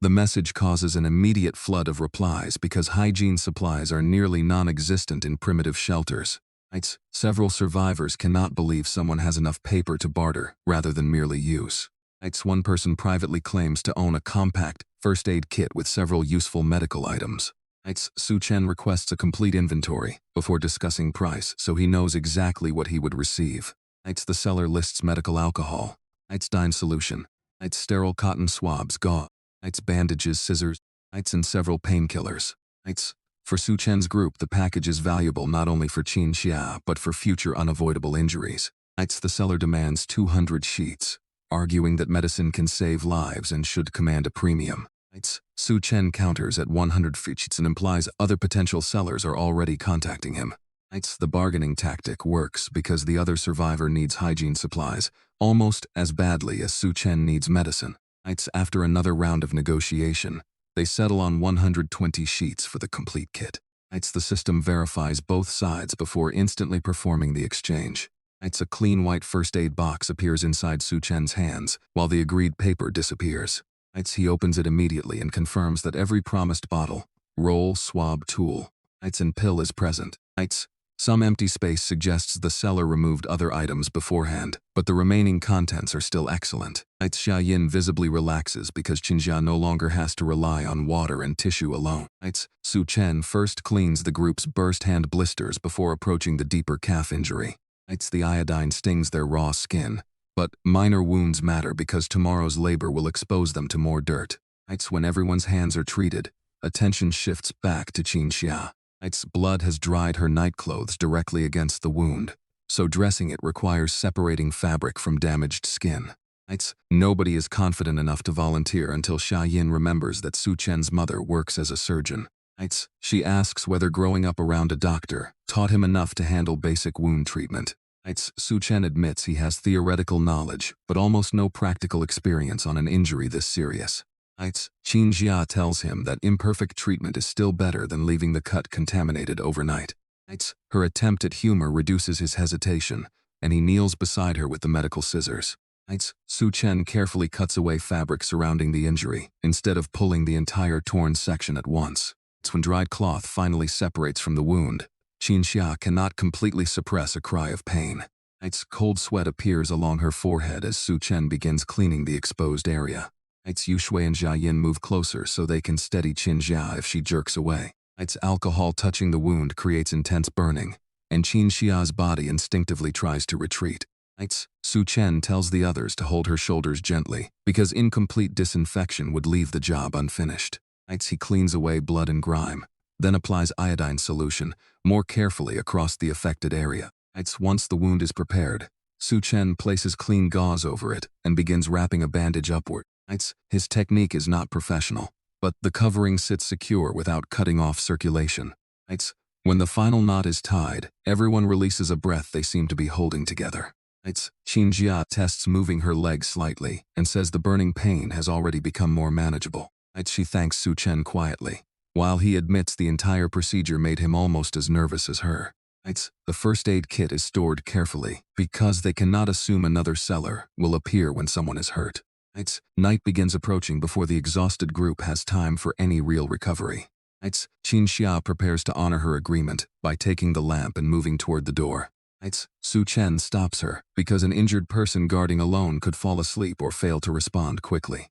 The message causes an immediate flood of replies because hygiene supplies are nearly non-existent in primitive shelters. Several survivors cannot believe someone has enough paper to barter rather than merely use. One person privately claims to own a compact first aid kit with several useful medical items. Su Chen requests a complete inventory before discussing price so he knows exactly what he would receive. The seller lists medical alcohol, dye solution, sterile cotton swabs, gauze, bandages, scissors, and several painkillers. For Su Chen's group, the package is valuable not only for Qinxia but for future unavoidable injuries. The seller demands 200 sheets, arguing that medicine can save lives and should command a premium. Su Chen counters at 100 sheets and implies other potential sellers are already contacting him. The bargaining tactic works because the other survivor needs hygiene supplies almost as badly as Su Chen needs medicine. After another round of negotiation, they settle on 120 sheets for the complete kit. The system verifies both sides before instantly performing the exchange. A clean white first aid box appears inside Su Chen's hands while the agreed paper disappears. He opens it immediately and confirms that every promised bottle, roll, swab, tool, and pill is present. Some empty space suggests the seller removed other items beforehand, but the remaining contents are still excellent. Xia Yin visibly relaxes because Qinjia no longer has to rely on water and tissue alone. Su Chen first cleans the group's burst hand blisters before approaching the deeper calf injury. The iodine stings their raw skin, but minor wounds matter because tomorrow's labor will expose them to more dirt. When everyone's hands are treated, attention shifts back to Qinxia. Blood has dried her nightclothes directly against the wound, so dressing it requires separating fabric from damaged skin. Nobody is confident enough to volunteer until Xia Yin remembers that Su Chen's mother works as a surgeon. She asks whether growing up around a doctor taught him enough to handle basic wound treatment. Su Chen admits he has theoretical knowledge, but almost no practical experience on an injury this serious. Qin Jia tells him that imperfect treatment is still better than leaving the cut contaminated overnight. Her attempt at humor reduces his hesitation, and he kneels beside her with the medical scissors. Su Chen carefully cuts away fabric surrounding the injury, instead of pulling the entire torn section at once. When dried cloth finally separates from the wound, Qin Xia cannot completely suppress a cry of pain. Cold sweat appears along her forehead as Su Chen begins cleaning the exposed area. Yu Shui and Xia Yin move closer so they can steady Qin Xia if she jerks away. Alcohol touching the wound creates intense burning, and Qin Xia's body instinctively tries to retreat. Su Chen tells the others to hold her shoulders gently, because incomplete disinfection would leave the job unfinished. He cleans away blood and grime, then applies iodine solution more carefully across the affected area. Once the wound is prepared, Su Chen places clean gauze over it and begins wrapping a bandage upward. His technique is not professional, but the covering sits secure without cutting off circulation. When the final knot is tied, everyone releases a breath they seem to be holding together. Qin Jia tests moving her leg slightly and says the burning pain has already become more manageable. She thanks Su Chen quietly, while he admits the entire procedure made him almost as nervous as her. The first aid kit is stored carefully, because they cannot assume another seller will appear when someone is hurt. Night begins approaching before the exhausted group has time for any real recovery. Qin Xia prepares to honor her agreement by taking the lamp and moving toward the door. Su Chen stops her, because an injured person guarding alone could fall asleep or fail to respond quickly.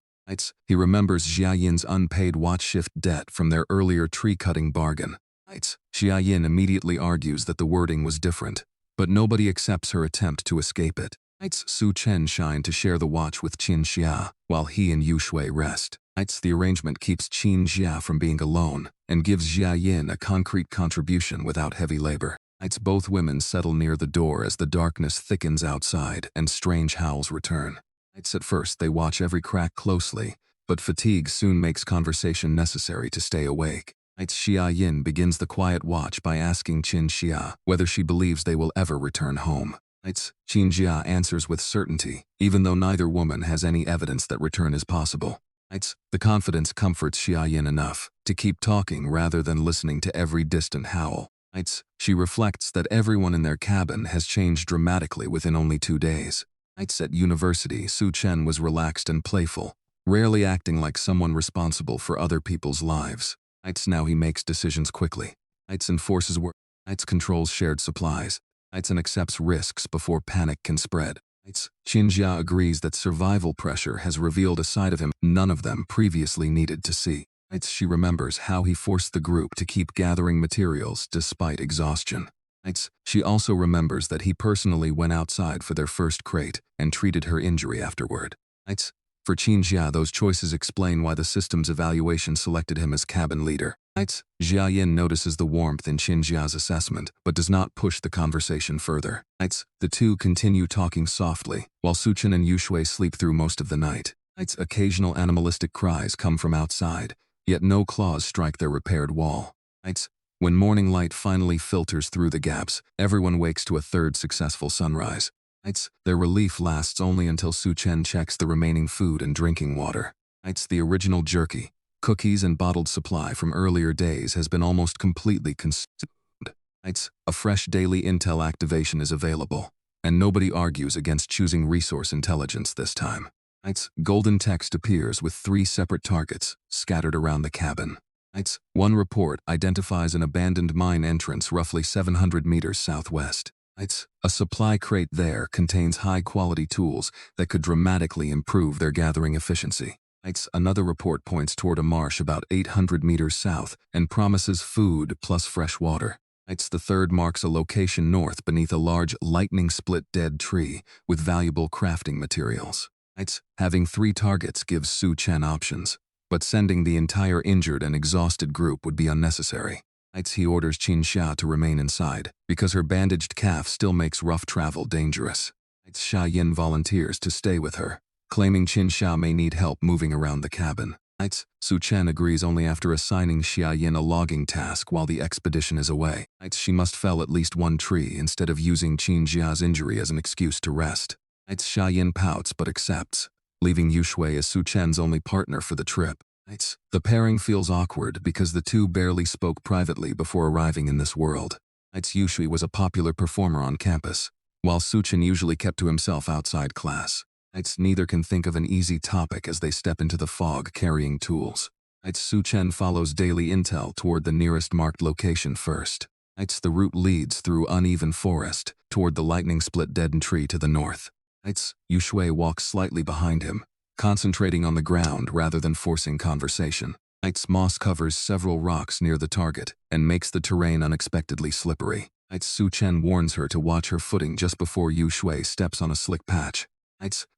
He remembers Xia Yin's unpaid watch shift debt from their earlier tree-cutting bargain. Xia Yin immediately argues that the wording was different, but nobody accepts her attempt to escape it. Su Chen shines to share the watch with Qin Xia, while he and Yu Shui rest. The arrangement keeps Qin Xia from being alone, and gives Xia Yin a concrete contribution without heavy labor. Both women settle near the door as the darkness thickens outside and strange howls return. At first they watch every crack closely, but fatigue soon makes conversation necessary to stay awake. Xia Yin begins the quiet watch by asking Qin Xia whether she believes they will ever return home. Qin Xia answers with certainty, even though neither woman has any evidence that return is possible. The confidence comforts Xia Yin enough to keep talking rather than listening to every distant howl. She reflects that everyone in their cabin has changed dramatically within only 2 days. At university, Su Chen was relaxed and playful, rarely acting like someone responsible for other people's lives. Now he makes decisions quickly. Enforces work. Controls shared supplies. And accepts risks before panic can spread. Qin Jia agrees that survival pressure has revealed a side of him none of them previously needed to see. She remembers how he forced the group to keep gathering materials despite exhaustion. She also remembers that he personally went outside for their first crate and treated her injury afterward. For Qin Jia, those choices explain why the system's evaluation selected him as cabin leader. Xia Yin notices the warmth in Qin Jia's assessment, but does not push the conversation further. The two continue talking softly, while Su Chen and Yu Shui sleep through most of the night. Occasional animalistic cries come from outside, yet no claws strike their repaired wall. When morning light finally filters through the gaps, everyone wakes to a third successful sunrise. Their relief lasts only until Su Chen checks the remaining food and drinking water. The original jerky, cookies and bottled supply from earlier days has been almost completely consumed. A fresh daily intel activation is available, and nobody argues against choosing resource intelligence this time. Golden text appears with 3 separate targets scattered around the cabin. One report identifies an abandoned mine entrance roughly 700 meters southwest. A supply crate there contains high-quality tools that could dramatically improve their gathering efficiency. Another report points toward a marsh about 800 meters south and promises food plus fresh water. The third marks a location north beneath a large lightning-split dead tree with valuable crafting materials. Having 3 targets gives Su Chen options, but sending the entire injured and exhausted group would be unnecessary. He orders Qin Xia to remain inside, because her bandaged calf still makes rough travel dangerous. Xia Yin volunteers to stay with her, claiming Qin Xia may need help moving around the cabin. Su Chen agrees only after assigning Xia Yin a logging task while the expedition is away. She must fell at least one tree instead of using Qin Xia's injury as an excuse to rest. Xia Yin pouts but accepts, leaving Yu Shui as Su Chen's only partner for the trip. The pairing feels awkward because the two barely spoke privately before arriving in this world. Yu Shui was a popular performer on campus, while Su Chen usually kept to himself outside class. Neither can think of an easy topic as they step into the fog carrying tools. Su Chen follows daily intel toward the nearest marked location first. The route leads through uneven forest toward the lightning-split deadened tree to the north. Yu Shui walks slightly behind him, concentrating on the ground rather than forcing conversation. Moss covers several rocks near the target and makes the terrain unexpectedly slippery. Su Chen warns her to watch her footing just before Yu Shui steps on a slick patch.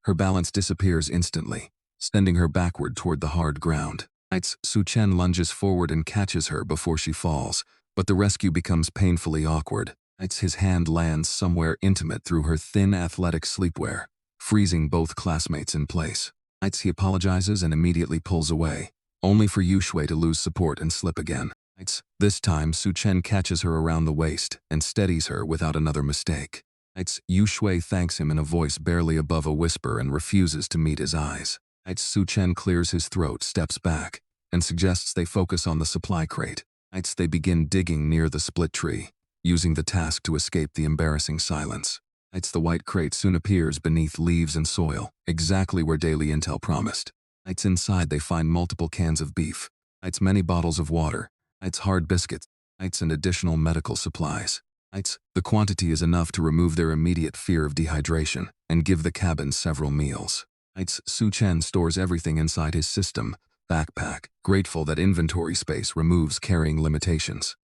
Her balance disappears instantly, sending her backward toward the hard ground. Su Chen lunges forward and catches her before she falls, but the rescue becomes painfully awkward. His hand lands somewhere intimate through her thin athletic sleepwear, freezing both classmates in place. He apologizes and immediately pulls away, only for Yu Shui to lose support and slip again. This time, Su Chen catches her around the waist and steadies her without another mistake. Yu Shui thanks him in a voice barely above a whisper and refuses to meet his eyes. Su Chen clears his throat, steps back, and suggests they focus on the supply crate. They begin digging near the split tree, using the task to escape the embarrassing silence. The white crate soon appears beneath leaves and soil, exactly where daily intel promised. Inside they find multiple cans of beef, many bottles of water, hard biscuits, and additional medical supplies. The quantity is enough to remove their immediate fear of dehydration and give the cabin several meals. Su Chen stores everything inside his system, backpack, grateful that inventory space removes carrying limitations.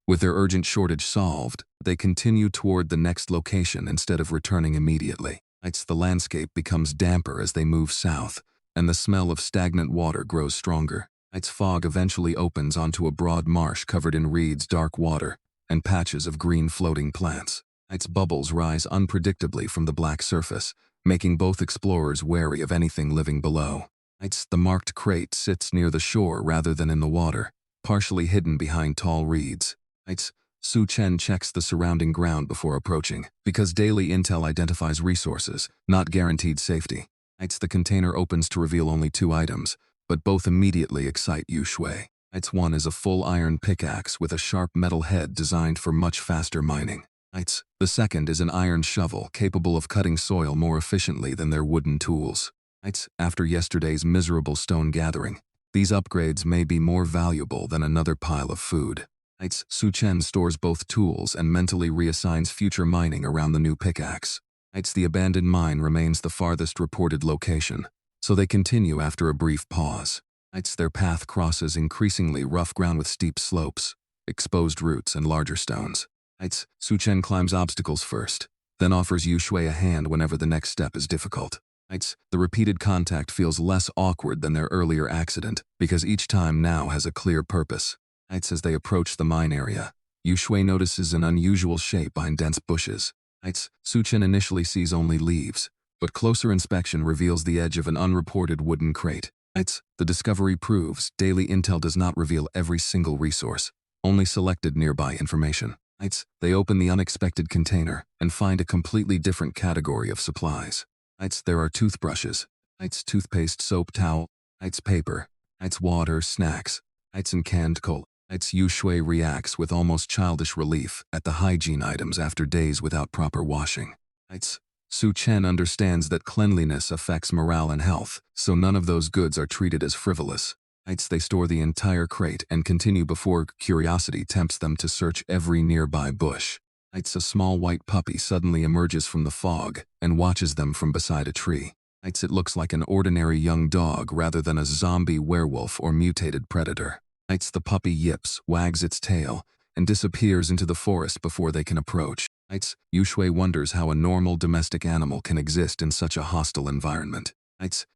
With their urgent shortage solved, they continue toward the next location instead of returning immediately. The landscape becomes damper as they move south, and the smell of stagnant water grows stronger. Fog eventually opens onto a broad marsh covered in reeds, dark water, and patches of green floating plants. Bubbles rise unpredictably from the black surface, making both explorers wary of anything living below. The marked crate sits near the shore rather than in the water, partially hidden behind tall reeds. Su Chen checks the surrounding ground before approaching, because daily intel identifies resources, not guaranteed safety. The container opens to reveal only 2 items, but both immediately excite Yu Shui. One is a full iron pickaxe with a sharp metal head designed for much faster mining. The second is an iron shovel capable of cutting soil more efficiently than their wooden tools. After yesterday's miserable stone gathering, these upgrades may be more valuable than another pile of food. Su Chen stores both tools and mentally reassigns future mining around the new pickaxe. The abandoned mine remains the farthest reported location, so they continue after a brief pause. Their path crosses increasingly rough ground with steep slopes, exposed roots, and larger stones. Su Chen climbs obstacles first, then offers Yu Shui a hand whenever the next step is difficult. The repeated contact feels less awkward than their earlier accident because each time now has a clear purpose. As they approach the mine area, Yu Shui notices an unusual shape behind dense bushes. Su Chen initially sees only leaves, but closer inspection reveals the edge of an unreported wooden crate. The discovery proves daily intel does not reveal every single resource, only selected nearby information. They open the unexpected container and find a completely different category of supplies. There are toothbrushes, toothpaste, soap, towel, paper, water, snacks, and canned coal. Yu Shui reacts with almost childish relief at the hygiene items after days without proper washing. Su Chen understands that cleanliness affects morale and health, so none of those goods are treated as frivolous. They store the entire crate and continue before curiosity tempts them to search every nearby bush. A small white puppy suddenly emerges from the fog and watches them from beside a tree. It looks like an ordinary young dog rather than a zombie werewolf or mutated predator. The puppy yips, wags its tail, and disappears into the forest before they can approach. Yu Shui wonders how a normal domestic animal can exist in such a hostile environment.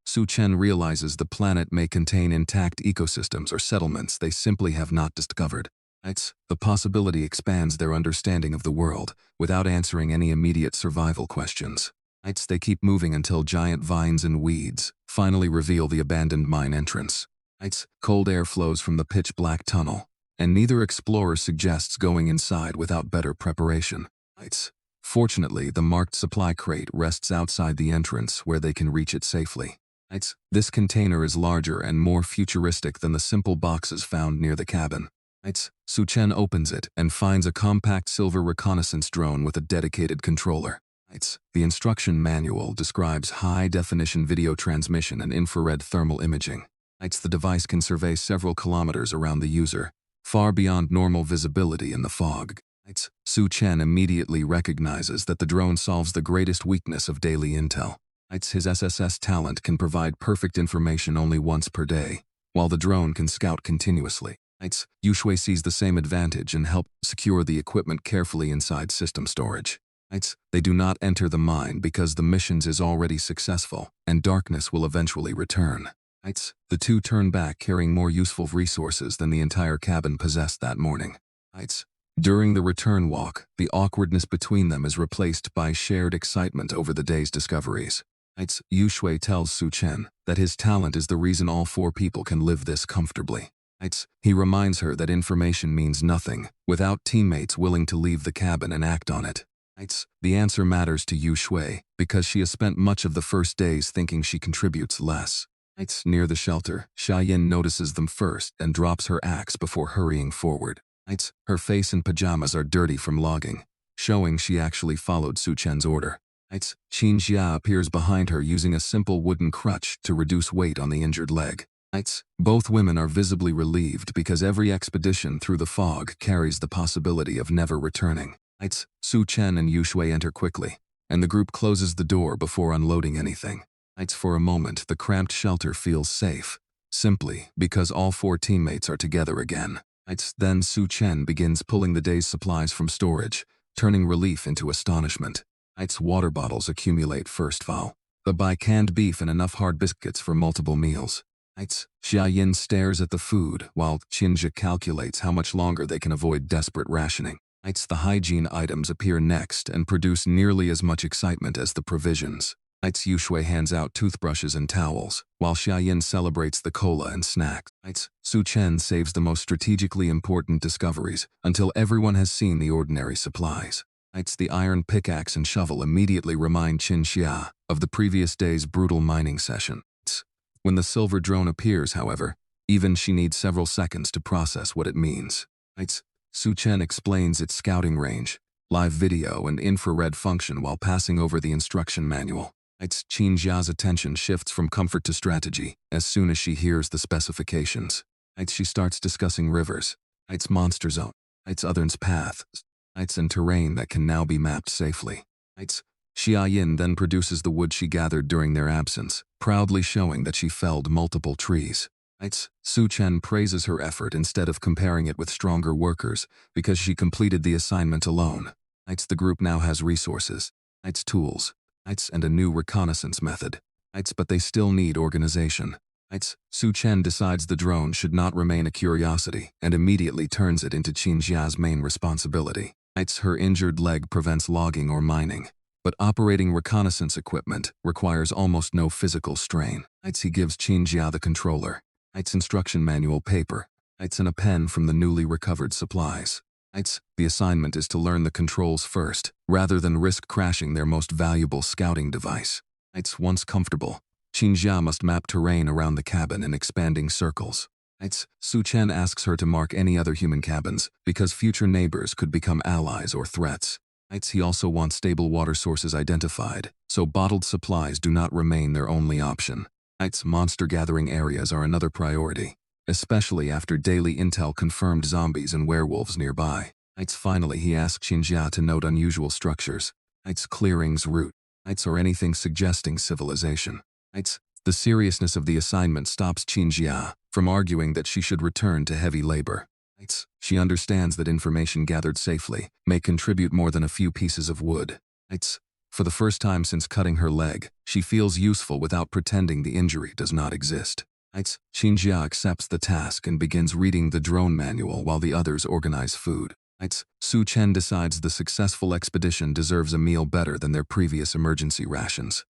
Su Chen realizes the planet may contain intact ecosystems or settlements they simply have not discovered. The possibility expands their understanding of the world without answering any immediate survival questions. They keep moving until giant vines and weeds finally reveal the abandoned mine entrance. Cold air flows from the pitch-black tunnel, and neither explorer suggests going inside without better preparation. Fortunately, the marked supply crate rests outside the entrance where they can reach it safely. This container is larger and more futuristic than the simple boxes found near the cabin. Su Chen opens it and finds a compact silver reconnaissance drone with a dedicated controller. The instruction manual describes high-definition video transmission and infrared thermal imaging. The device can survey several kilometers around the user, far beyond normal visibility in the fog. Su Chen immediately recognizes that the drone solves the greatest weakness of daily intel. His SSS talent can provide perfect information only once per day, while the drone can scout continuously. Yushui sees the same advantage and helps secure the equipment carefully inside system storage. They do not enter the mine because the mission is already successful, and darkness will eventually return. The two turn back carrying more useful resources than the entire cabin possessed that morning. During the return walk, the awkwardness between them is replaced by shared excitement over the day's discoveries. Yushui tells Su Chen that his talent is the reason all four people can live this comfortably. He reminds her that information means nothing without teammates willing to leave the cabin and act on it. The answer matters to Yushui because she has spent much of the first days thinking she contributes less. Near the shelter, Xiaoyin notices them first and drops her axe before hurrying forward. Her face and pajamas are dirty from logging, showing she actually followed Su Chen's order. Qin Xia appears behind her using a simple wooden crutch to reduce weight on the injured leg. Both women are visibly relieved because every expedition through the fog carries the possibility of never returning. Su Chen and Yushui enter quickly, and the group closes the door before unloading anything. For a moment, the cramped shelter feels safe, simply because all four teammates are together again. Then Su Chen begins pulling the day's supplies from storage, turning relief into astonishment. Water bottles accumulate first of but buy canned beef and enough hard biscuits for multiple meals. Xiaoyin stares at the food while Qinjia calculates how much longer they can avoid desperate rationing. The hygiene items appear next and produce nearly as much excitement as the provisions. Yushui hands out toothbrushes and towels, while Xiaoyin celebrates the cola and snacks. Su Chen saves the most strategically important discoveries until everyone has seen the ordinary supplies. The iron pickaxe and shovel immediately remind Qin Xia of the previous day's brutal mining session. When the silver drone appears, however, even she needs several seconds to process what it means. Su Chen explains its scouting range, live video, and infrared function while passing over the instruction manual. Qin Xia's attention shifts from comfort to strategy as soon as she hears the specifications. She starts discussing rivers, monster zone, others paths, and terrain that can now be mapped safely. Xiaoyin then produces the wood she gathered during their absence, proudly showing that she felled multiple trees. Su Chen praises her effort instead of comparing it with stronger workers because she completed the assignment alone. The group now has resources, tools, and a new reconnaissance method. But they still need organization. Su Chen decides the drone should not remain a curiosity and immediately turns it into Qin Xia's main responsibility. Her injured leg prevents logging or mining, but operating reconnaissance equipment requires almost no physical strain. He gives Qin Xia the controller, instruction manual paper, and a pen from the newly recovered supplies. The assignment is to learn the controls first, rather than risk crashing their most valuable scouting device. Once comfortable, Qin Xia must map terrain around the cabin in expanding circles. Su Chen asks her to mark any other human cabins because future neighbors could become allies or threats. He also wants stable water sources identified, so bottled supplies do not remain their only option. Monster gathering areas are another priority, especially after daily intel confirmed zombies and werewolves nearby. Finally, he asks Qin Xia to note unusual structures, clearings, root, or anything suggesting civilization. The seriousness of the assignment stops Qin Xia from arguing that she should return to heavy labor. She understands that information gathered safely may contribute more than a few pieces of wood. For the first time since cutting her leg, she feels useful without pretending the injury does not exist. Qin Xia accepts the task and begins reading the drone manual while the others organize food. Su Chen decides the successful expedition deserves a meal better than their previous emergency rations.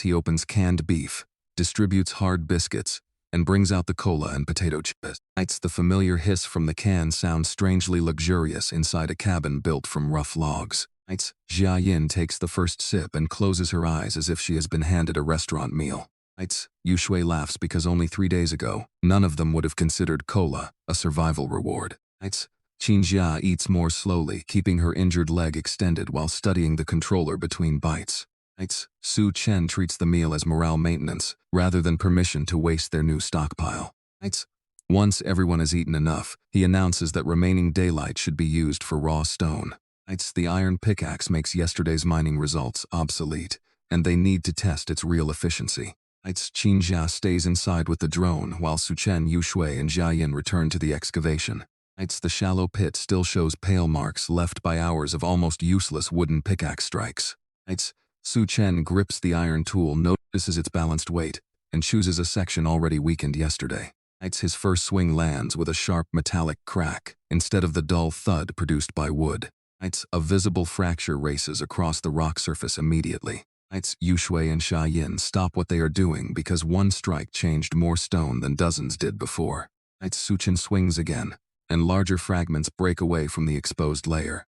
He opens canned beef, distributes hard biscuits, and brings out the cola and potato chips. The familiar hiss from the can sounds strangely luxurious inside a cabin built from rough logs. Jia Yin takes the first sip and closes her eyes as if she has been handed a restaurant meal. Yu Shui laughs because only 3 days ago, none of them would have considered cola a survival reward. Qin Jia eats more slowly, keeping her injured leg extended while studying the controller between bites. Su Chen treats the meal as morale maintenance, rather than permission to waste their new stockpile. Once everyone has eaten enough, he announces that remaining daylight should be used for raw stone. The iron pickaxe makes yesterday's mining results obsolete, and they need to test its real efficiency. Qin Jia stays inside with the drone while Su Chen, Yu Shui, and Jia Yin return to the excavation. The shallow pit still shows pale marks left by hours of almost useless wooden pickaxe strikes. Su Chen grips the iron tool, notices its balanced weight, and chooses a section already weakened yesterday. His first swing lands with a sharp metallic crack, instead of the dull thud produced by wood. A visible fracture races across the rock surface immediately. Yu Shui and Xia Yin stop what they are doing because one strike changed more stone than dozens did before. Su Chen swings again, and larger fragments break away from the exposed layer.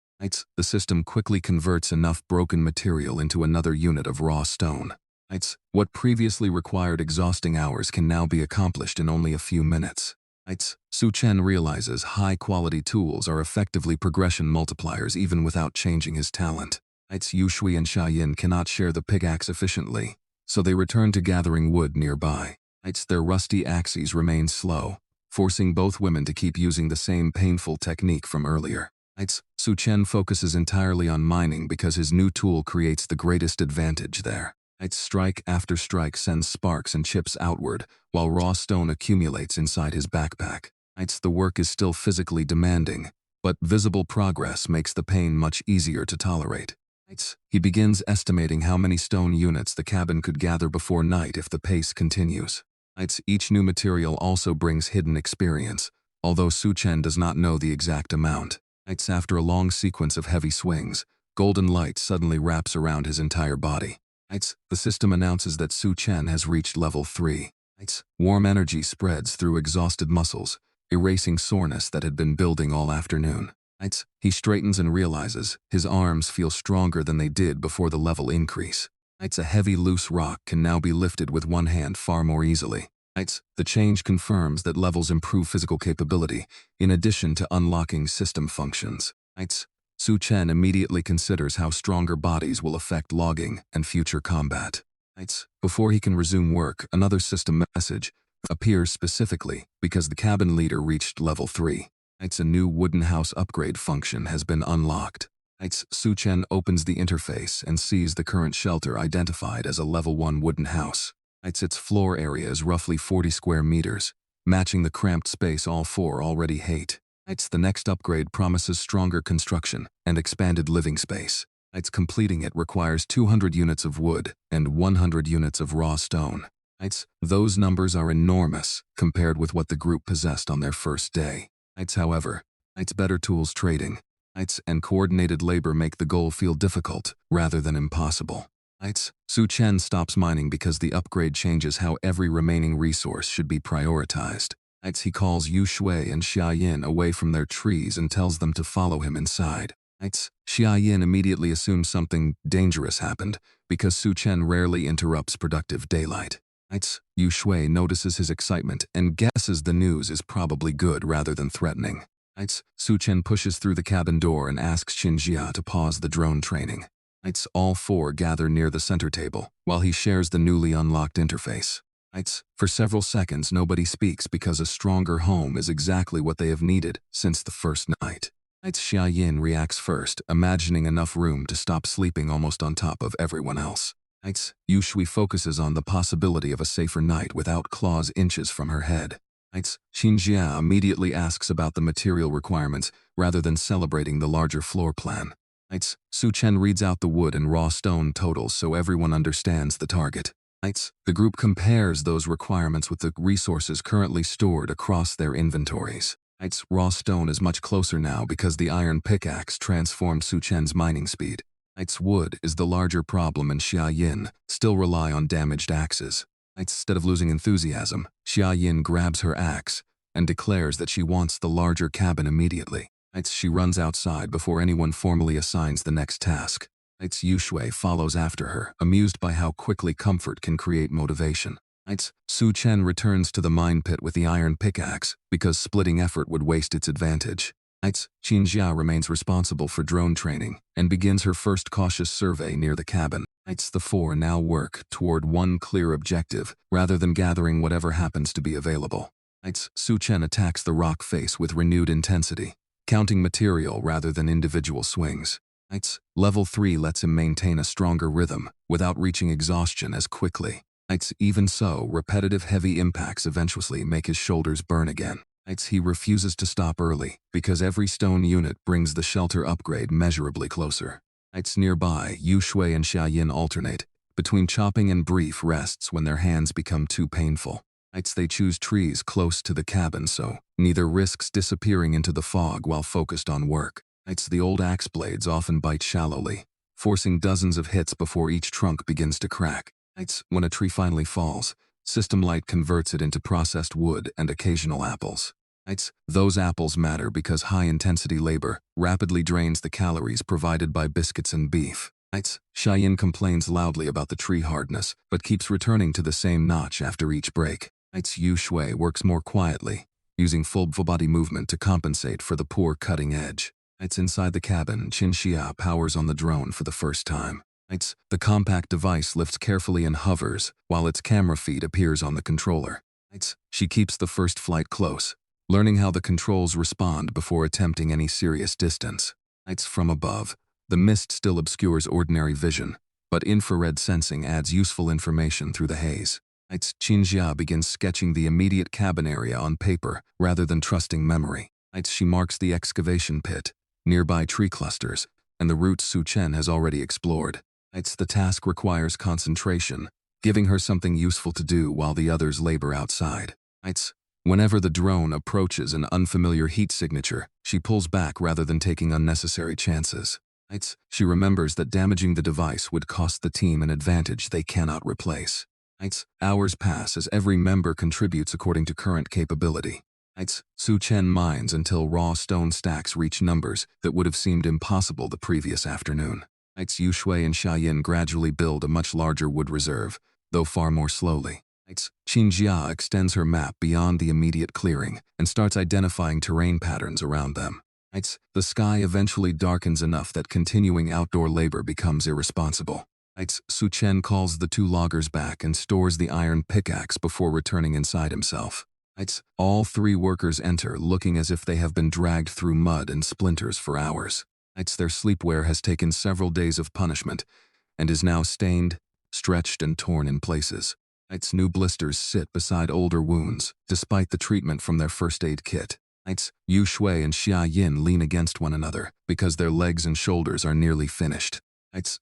The system quickly converts enough broken material into another unit of raw stone. What previously required exhausting hours can now be accomplished in only a few minutes. Su Chen realizes high-quality tools are effectively progression multipliers even without changing his talent. Yu Shui and Xia Yin cannot share the pickaxe efficiently, so they return to gathering wood nearby. Their rusty axes remain slow, forcing both women to keep using the same painful technique from earlier. Su Chen focuses entirely on mining because his new tool creates the greatest advantage there. Strike after strike sends sparks and chips outward, while raw stone accumulates inside his backpack. The work is still physically demanding, but visible progress makes the pain much easier to tolerate. He begins estimating how many stone units the cabin could gather before night if the pace continues. Each new material also brings hidden experience, although Su Chen does not know the exact amount. After a long sequence of heavy swings, golden light suddenly wraps around his entire body. The system announces that Su Chen has reached level 3. Warm energy spreads through exhausted muscles, erasing soreness that had been building all afternoon. He straightens and realizes his arms feel stronger than they did before the level increase. A heavy, loose rock can now be lifted with one hand far more easily. The change confirms that levels improve physical capability, in addition to unlocking system functions. Su Chen immediately considers how stronger bodies will affect logging and future combat. Before he can resume work, another system message appears specifically because the cabin leader reached level 3. A new wooden house upgrade function has been unlocked. Su Chen opens the interface and sees the current shelter identified as a level 1 wooden house. Its floor area is roughly 40 square meters, matching the cramped space all four already hate. The next upgrade promises stronger construction and expanded living space. Completing it requires 200 units of wood and 100 units of raw stone. Those numbers are enormous compared with what the group possessed on their first day. However, better tools trading and coordinated labor make the goal feel difficult rather than impossible. Su Chen stops mining because the upgrade changes how every remaining resource should be prioritized. He calls Yu Shui and Xia Yin away from their trees and tells them to follow him inside. Xia Yin immediately assumes something dangerous happened because Su Chen rarely interrupts productive daylight. Yu Shui notices his excitement and guesses the news is probably good rather than threatening. Su Chen pushes through the cabin door and asks Qin Jia to pause the drone training. All four gather near the center table, while he shares the newly unlocked interface. For several seconds nobody speaks because a stronger home is exactly what they have needed since the first night. Xia Yin reacts first, imagining enough room to stop sleeping almost on top of everyone else. Yu Shui focuses on the possibility of a safer night without claws inches from her head. Qin Jia immediately asks about the material requirements rather than celebrating the larger floor plan. Su Chen reads out the wood and raw stone totals so everyone understands the target. The group compares those requirements with the resources currently stored across their inventories. Its raw stone is much closer now because the iron pickaxe transformed Su Chen's mining speed. Its wood is the larger problem and Xia Yin still rely on damaged axes. Instead of losing enthusiasm, Xia Yin grabs her axe and declares that she wants the larger cabin immediately. She runs outside before anyone formally assigns the next task. Yu Shui follows after her, amused by how quickly comfort can create motivation. Su Chen returns to the mine pit with the iron pickaxe because splitting effort would waste its advantage. Qin Jia remains responsible for drone training and begins her first cautious survey near the cabin. The four now work toward one clear objective rather than gathering whatever happens to be available. Su Chen attacks the rock face with renewed intensity, counting material rather than individual swings. Level 3 lets him maintain a stronger rhythm without reaching exhaustion as quickly. Even so, repetitive heavy impacts eventually make his shoulders burn again. He refuses to stop early because every stone unit brings the shelter upgrade measurably closer. Nearby, Yu Shui and Xia Yin alternate between chopping and brief rests when their hands become too painful. They choose trees close to the cabin so neither risks disappearing into the fog while focused on work. The old axe blades often bite shallowly, forcing dozens of hits before each trunk begins to crack. When a tree finally falls, system light converts it into processed wood and occasional apples. Those apples matter because high-intensity labor rapidly drains the calories provided by biscuits and beef. Xia Yin complains loudly about the tree hardness, but keeps returning to the same notch after each break. Yu Shui works more quietly, using full body movement to compensate for the poor cutting edge. Inside the cabin, Qin Xia powers on the drone for the first time. The compact device lifts carefully and hovers, while its camera feed appears on the controller. She keeps the first flight close, learning how the controls respond before attempting any serious distance. From above, the mist still obscures ordinary vision, but infrared sensing adds useful information through the haze. Qin Xia begins sketching the immediate cabin area on paper rather than trusting memory. She marks the excavation pit, nearby tree clusters, and the routes Su Chen has already explored. The task requires concentration, giving her something useful to do while the others labor outside. Whenever the drone approaches an unfamiliar heat signature, she pulls back rather than taking unnecessary chances. She remembers that damaging the device would cost the team an advantage they cannot replace. Hours pass as every member contributes according to current capability. Su Chen mines until raw stone stacks reach numbers that would have seemed impossible the previous afternoon. Yu Shui and Xia Yin gradually build a much larger wood reserve, though far more slowly. Qin Jia extends her map beyond the immediate clearing and starts identifying terrain patterns around them. The sky eventually darkens enough that continuing outdoor labor becomes irresponsible. Su Chen calls the two loggers back and stores the iron pickaxe before returning inside himself. All three workers enter looking as if they have been dragged through mud and splinters for hours. Their sleepwear has taken several days of punishment and is now stained, stretched, and torn in places. New blisters sit beside older wounds, despite the treatment from their first aid kit. Yu Shui and Xia Yin lean against one another because their legs and shoulders are nearly finished.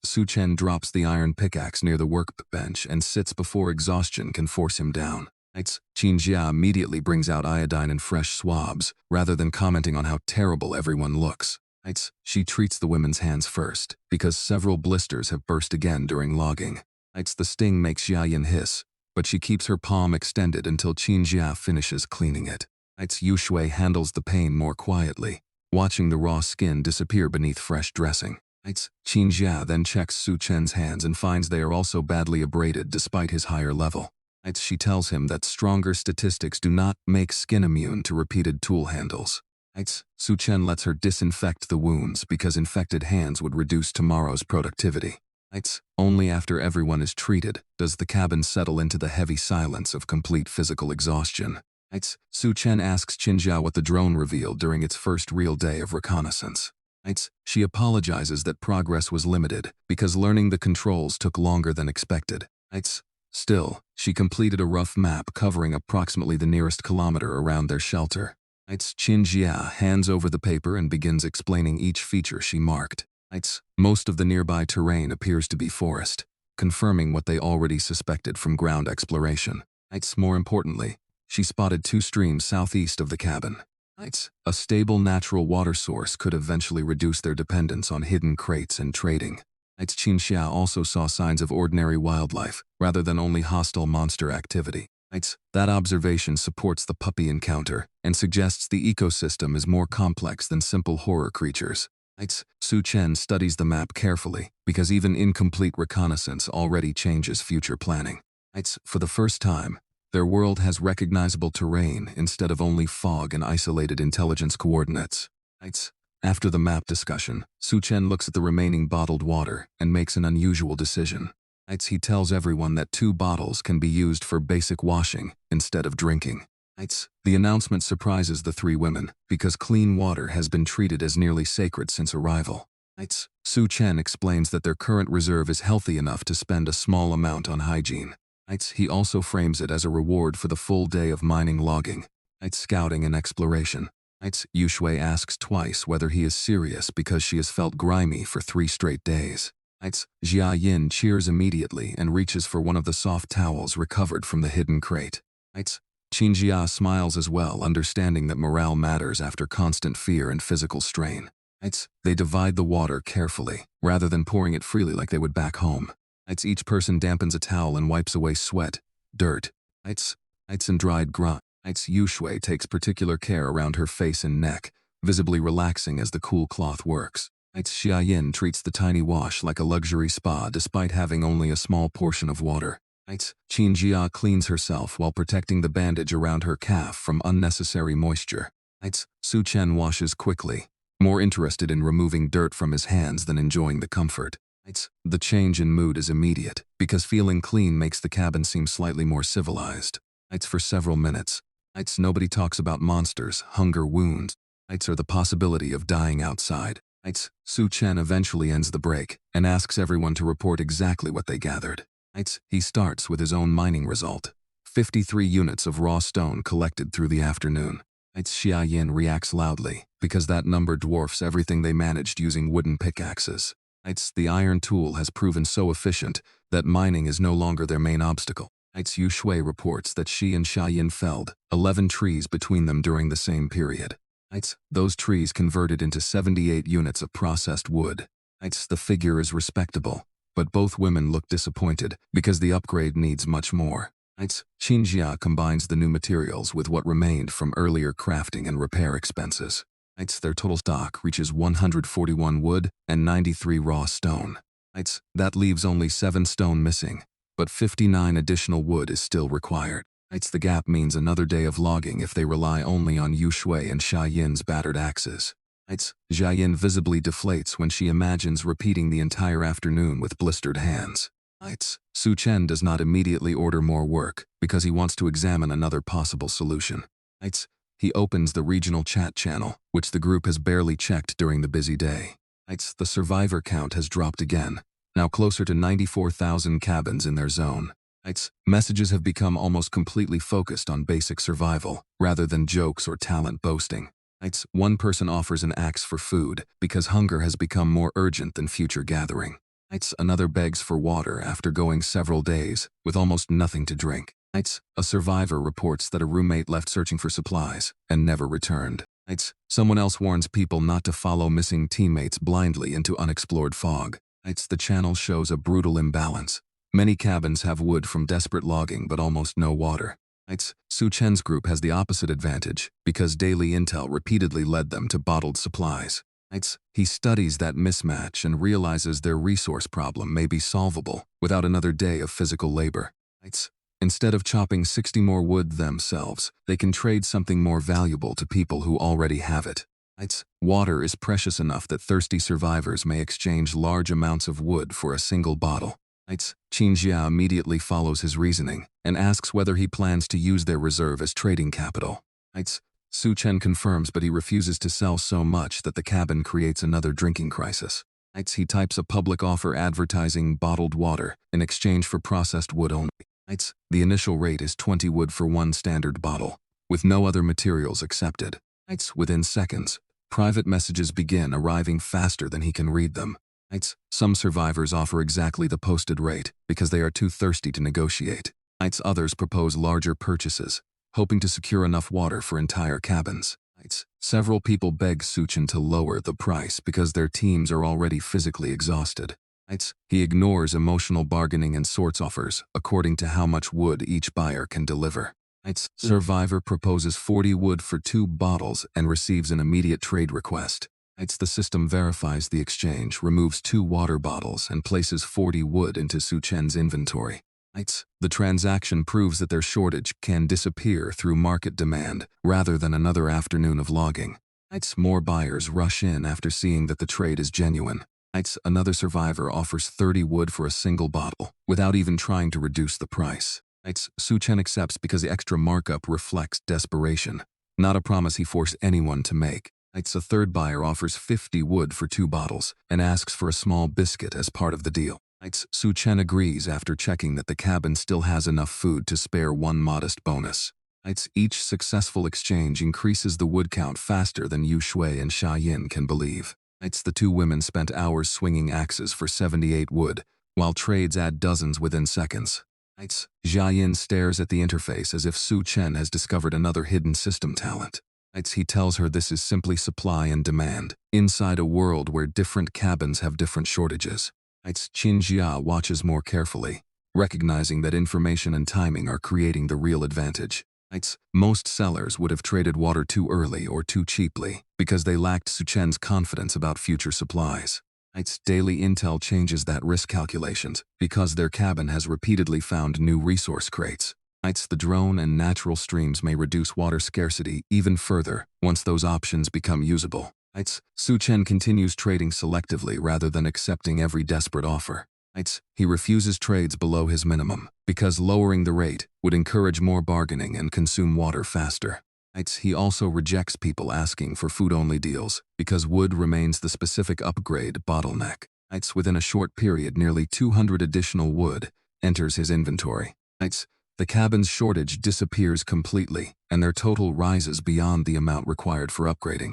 Su Chen drops the iron pickaxe near the workbench and sits before exhaustion can force him down. Qin Jia immediately brings out iodine and fresh swabs, rather than commenting on how terrible everyone looks. She treats the women's hands first, because several blisters have burst again during logging. The sting makes Xia Yin hiss, but she keeps her palm extended until Qin Jia finishes cleaning it. Yu Shui handles the pain more quietly, watching the raw skin disappear beneath fresh dressing. Qin Jia then checks Su Chen's hands and finds they are also badly abraded despite his higher level. She tells him that stronger statistics do not make skin immune to repeated tool handles. Su Chen lets her disinfect the wounds because infected hands would reduce tomorrow's productivity. Only after everyone is treated does the cabin settle into the heavy silence of complete physical exhaustion. Su Chen asks Qin Jia what the drone revealed during its first real day of reconnaissance. She apologizes that progress was limited because learning the controls took longer than expected. Still, she completed a rough map covering approximately the nearest kilometer around their shelter. Qin Jia hands over the paper and begins explaining each feature she marked. Most of the nearby terrain appears to be forest, confirming what they already suspected from ground exploration. More importantly, she spotted two streams southeast of the cabin. A stable natural water source could eventually reduce their dependence on hidden crates and trading. Qinxia also saw signs of ordinary wildlife, rather than only hostile monster activity. That observation supports the puppy encounter and suggests the ecosystem is more complex than simple horror creatures. Su Chen studies the map carefully because even incomplete reconnaissance already changes future planning. For the first time, their world has recognizable terrain instead of only fog and isolated intelligence coordinates. After the map discussion, Su Chen looks at the remaining bottled water and makes an unusual decision. He tells everyone that 2 bottles can be used for basic washing instead of drinking. The announcement surprises the 3 women because clean water has been treated as nearly sacred since arrival. Su Chen explains that their current reserve is healthy enough to spend a small amount on hygiene. He also frames it as a reward for the full day of mining logging, scouting and exploration. Yu Shui asks twice whether he is serious because she has felt grimy for 3 straight days. Jia Yin cheers immediately and reaches for one of the soft towels recovered from the hidden crate. Qinjia smiles as well, understanding that morale matters after constant fear and physical strain. They divide the water carefully, rather than pouring it freely like they would back home. Each person dampens a towel and wipes away sweat, dirt, and dried grunt. Yu Shui takes particular care around her face and neck, visibly relaxing as the cool cloth works. Xia Yin treats the tiny wash like a luxury spa despite having only a small portion of water. Qin Jia cleans herself while protecting the bandage around her calf from unnecessary moisture. Su Chen washes quickly, more interested in removing dirt from his hands than enjoying the comfort. The change in mood is immediate, because feeling clean makes the cabin seem slightly more civilized. For several minutes, nobody talks about monsters, hunger, wounds, or the possibility of dying outside. Su Chen eventually ends the break and asks everyone to report exactly what they gathered. He starts with his own mining result: 53 units of raw stone collected through the afternoon. Xia Yin reacts loudly, because that number dwarfs everything they managed using wooden pickaxes. The iron tool has proven so efficient that mining is no longer their main obstacle. Yu Shui reports that she and Xia Yin felled 11 trees between them during the same period. Those trees converted into 78 units of processed wood. The figure is respectable, but both women look disappointed because the upgrade needs much more. Qinjia combines the new materials with what remained from earlier crafting and repair expenses. Their total stock reaches 141 wood and 93 raw stone. That leaves only 7 stone missing, but 59 additional wood is still required. The gap means another day of logging if they rely only on Yu Shui and Xia Yin's battered axes. Xia Yin visibly deflates when she imagines repeating the entire afternoon with blistered hands. Su Chen does not immediately order more work because he wants to examine another possible solution. He opens the regional chat channel, which the group has barely checked during the busy day. The survivor count has dropped again, now closer to 94,000 cabins in their zone. Messages have become almost completely focused on basic survival, rather than jokes or talent boasting. One person offers an axe for food because hunger has become more urgent than future gathering. Another begs for water after going several days with almost nothing to drink. A survivor reports that a roommate left searching for supplies and never returned. Someone else warns people not to follow missing teammates blindly into unexplored fog. The channel shows a brutal imbalance. Many cabins have wood from desperate logging but almost no water. Su Chen's group has the opposite advantage because daily intel repeatedly led them to bottled supplies. He studies that mismatch and realizes their resource problem may be solvable without another day of physical labor. Instead of chopping 60 more wood themselves, they can trade something more valuable to people who already have it. Water is precious enough that thirsty survivors may exchange large amounts of wood for a single bottle. Qinjia immediately follows his reasoning and asks whether he plans to use their reserve as trading capital. Su Chen confirms, but he refuses to sell so much that the cabin creates another drinking crisis. He types a public offer advertising bottled water in exchange for processed wood only. The initial rate is 20 wood for 1 standard bottle, with no other materials accepted. Within seconds, private messages begin arriving faster than he can read them. Some survivors offer exactly the posted rate because they are too thirsty to negotiate. Others propose larger purchases, hoping to secure enough water for entire cabins. Several people beg Su Chen to lower the price because their teams are already physically exhausted. He ignores emotional bargaining and sorts offers according to how much wood each buyer can deliver. Survivor proposes 40 wood for 2 bottles and receives an immediate trade request. The system verifies the exchange, removes 2 water bottles, and places 40 wood into Su Chen's inventory. The transaction proves that their shortage can disappear through market demand rather than another afternoon of logging. More buyers rush in after seeing that the trade is genuine. Another survivor offers 30 wood for a single bottle without even trying to reduce the price. Su Chen accepts because the extra markup reflects desperation, not a promise he forced anyone to make. A third buyer offers 50 wood for 2 bottles and asks for a small biscuit as part of the deal. Su Chen agrees after checking that the cabin still has enough food to spare 1 modest bonus. Each successful exchange increases the wood count faster than Yu Shui and Xia Yin can believe. The 2 women spent hours swinging axes for 78 wood, while trades add dozens within seconds. Xia Yin stares at the interface as if Su Chen has discovered another hidden system talent. He tells her this is simply supply and demand, inside a world where different cabins have different shortages. Qin Jia watches more carefully, recognizing that information and timing are creating the real advantage. Most sellers would have traded water too early or too cheaply because they lacked Su Chen's confidence about future supplies. Daily intel changes that risk calculations because their cabin has repeatedly found new resource crates. The drone and natural streams may reduce water scarcity even further once those options become usable. Su Chen continues trading selectively rather than accepting every desperate offer. He refuses trades below his minimum because lowering the rate would encourage more bargaining and consume water faster. He also rejects people asking for food-only deals because wood remains the specific upgrade bottleneck. Within a short period, nearly 200 additional wood enters his inventory. The cabin's shortage disappears completely, and their total rises beyond the amount required for upgrading.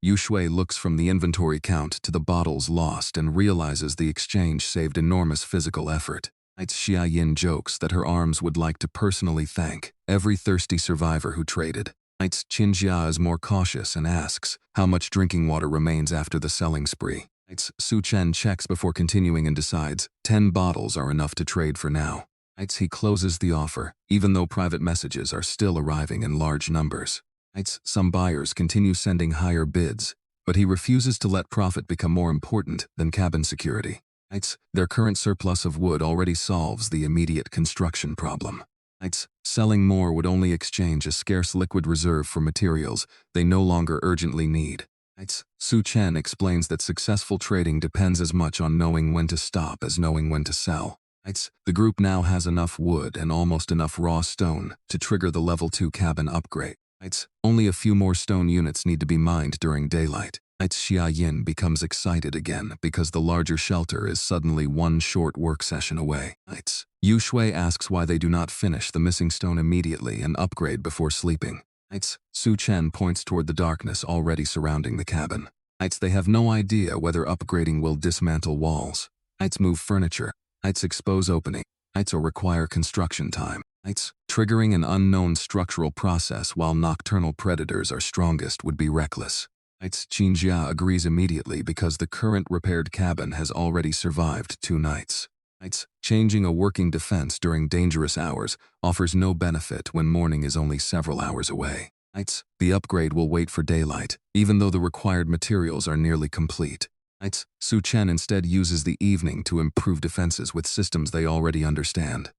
Yu Shui looks from the inventory count to the bottles lost and realizes the exchange saved enormous physical effort. Xia Yin jokes that her arms would like to personally thank every thirsty survivor who traded. Qin Jia is more cautious and asks how much drinking water remains after the selling spree. Su Chen checks before continuing and decides 10 bottles are enough to trade for now. He closes the offer, even though private messages are still arriving in large numbers. Some buyers continue sending higher bids, but he refuses to let profit become more important than cabin security. Their current surplus of wood already solves the immediate construction problem. Selling more would only exchange a scarce liquid reserve for materials they no longer urgently need. Su Chen explains that successful trading depends as much on knowing when to stop as knowing when to sell. The group now has enough wood and almost enough raw stone to trigger the level 2 cabin upgrade. Only a few more stone units need to be mined during daylight. Xia Yin becomes excited again because the larger shelter is suddenly 1 short work session away. Yu Shui asks why they do not finish the missing stone immediately and upgrade before sleeping. Su Chen points toward the darkness already surrounding the cabin. They have no idea whether upgrading will dismantle walls, move furniture, expose opening, or require construction time. Triggering an unknown structural process while nocturnal predators are strongest would be reckless. Qin Jia agrees immediately because the current repaired cabin has already survived 2 nights. Changing a working defense during dangerous hours offers no benefit when morning is only several hours away. The upgrade will wait for daylight, even though the required materials are nearly complete. Su Chen instead uses the evening to improve defenses with systems they already understand.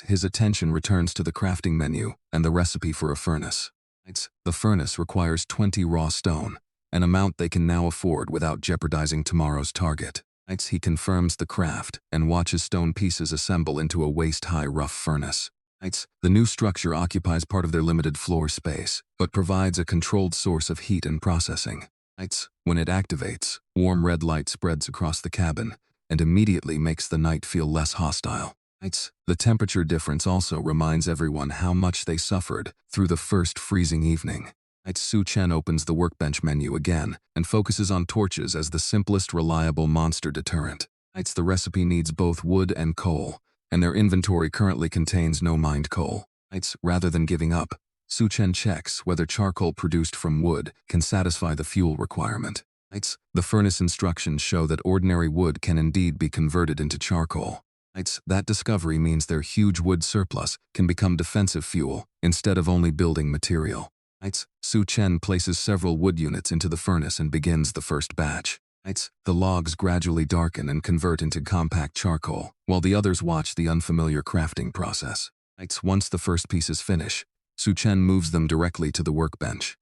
His attention returns to the crafting menu and the recipe for a furnace. The furnace requires 20 raw stone, an amount they can now afford without jeopardizing tomorrow's target. He confirms the craft and watches stone pieces assemble into a waist-high rough furnace. The new structure occupies part of their limited floor space, but provides a controlled source of heat and processing. When it activates, warm red light spreads across the cabin and immediately makes the night feel less hostile. The temperature difference also reminds everyone how much they suffered through the first freezing evening. Su Chen opens the workbench menu again and focuses on torches as the simplest reliable monster deterrent. The recipe needs both wood and coal, and their inventory currently contains no mined coal. Rather than giving up, Su Chen checks whether charcoal produced from wood can satisfy the fuel requirement. The furnace instructions show that ordinary wood can indeed be converted into charcoal. That discovery means their huge wood surplus can become defensive fuel instead of only building material. Su Chen places several wood units into the furnace and begins the first batch. The logs gradually darken and convert into compact charcoal, while the others watch the unfamiliar crafting process. Once the first pieces finish, Su Chen moves them directly to the workbench.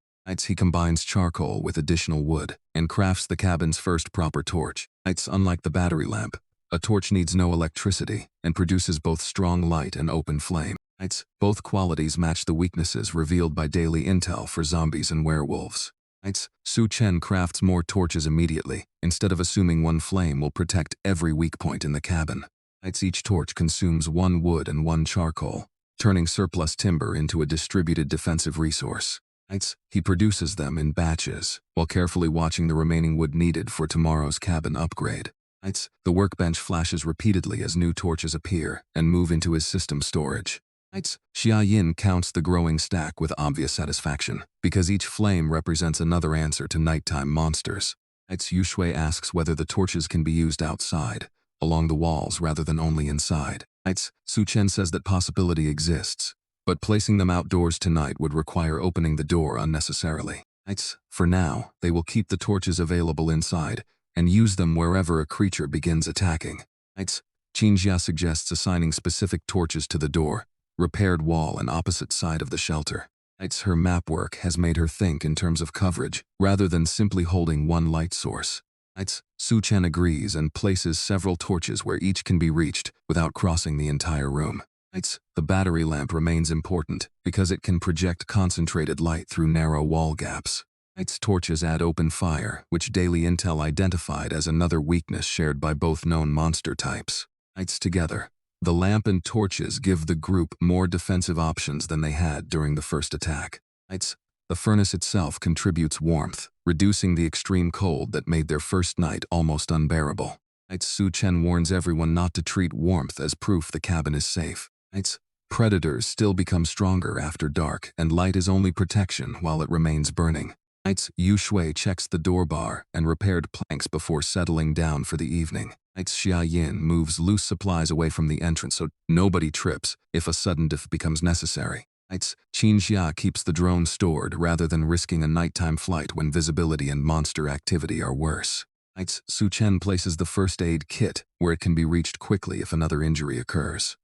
He combines charcoal with additional wood and crafts the cabin's first proper torch. Unlike the battery lamp, a torch needs no electricity and produces both strong light and open flame. Both qualities match the weaknesses revealed by daily intel for zombies and werewolves. Su Chen crafts more torches immediately, instead of assuming one flame will protect every weak point in the cabin. Each torch consumes 1 wood and 1 charcoal, turning surplus timber into a distributed defensive resource. He produces them in batches, while carefully watching the remaining wood needed for tomorrow's cabin upgrade. The workbench flashes repeatedly as new torches appear and move into his system storage. Xia Yin counts the growing stack with obvious satisfaction, because each flame represents another answer to nighttime monsters. Yu Shui asks whether the torches can be used outside, along the walls rather than only inside. Su Chen says that possibility exists, but placing them outdoors tonight would require opening the door unnecessarily. For now, they will keep the torches available inside and use them wherever a creature begins attacking. Qinjia suggests assigning specific torches to the door, repaired wall and opposite side of the shelter. Her map work has made her think in terms of coverage, rather than simply holding one light source. Su Chen agrees and places several torches where each can be reached without crossing the entire room. The battery lamp remains important because it can project concentrated light through narrow wall gaps. Torches add open fire, which Daily Intel identified as another weakness shared by both known monster types. Together, the lamp and torches give the group more defensive options than they had during the first attack. The furnace itself contributes warmth, reducing the extreme cold that made their first night almost unbearable. Su Chen warns everyone not to treat warmth as proof the cabin is safe. Predators still become stronger after dark, and light is only protection while it remains burning. Yu Shui checks the door bar and repaired planks before settling down for the evening. Xia Yin moves loose supplies away from the entrance so nobody trips if a sudden diff becomes necessary. Qinjia keeps the drone stored rather than risking a nighttime flight when visibility and monster activity are worse. Su Chen places the first aid kit where it can be reached quickly if another injury occurs.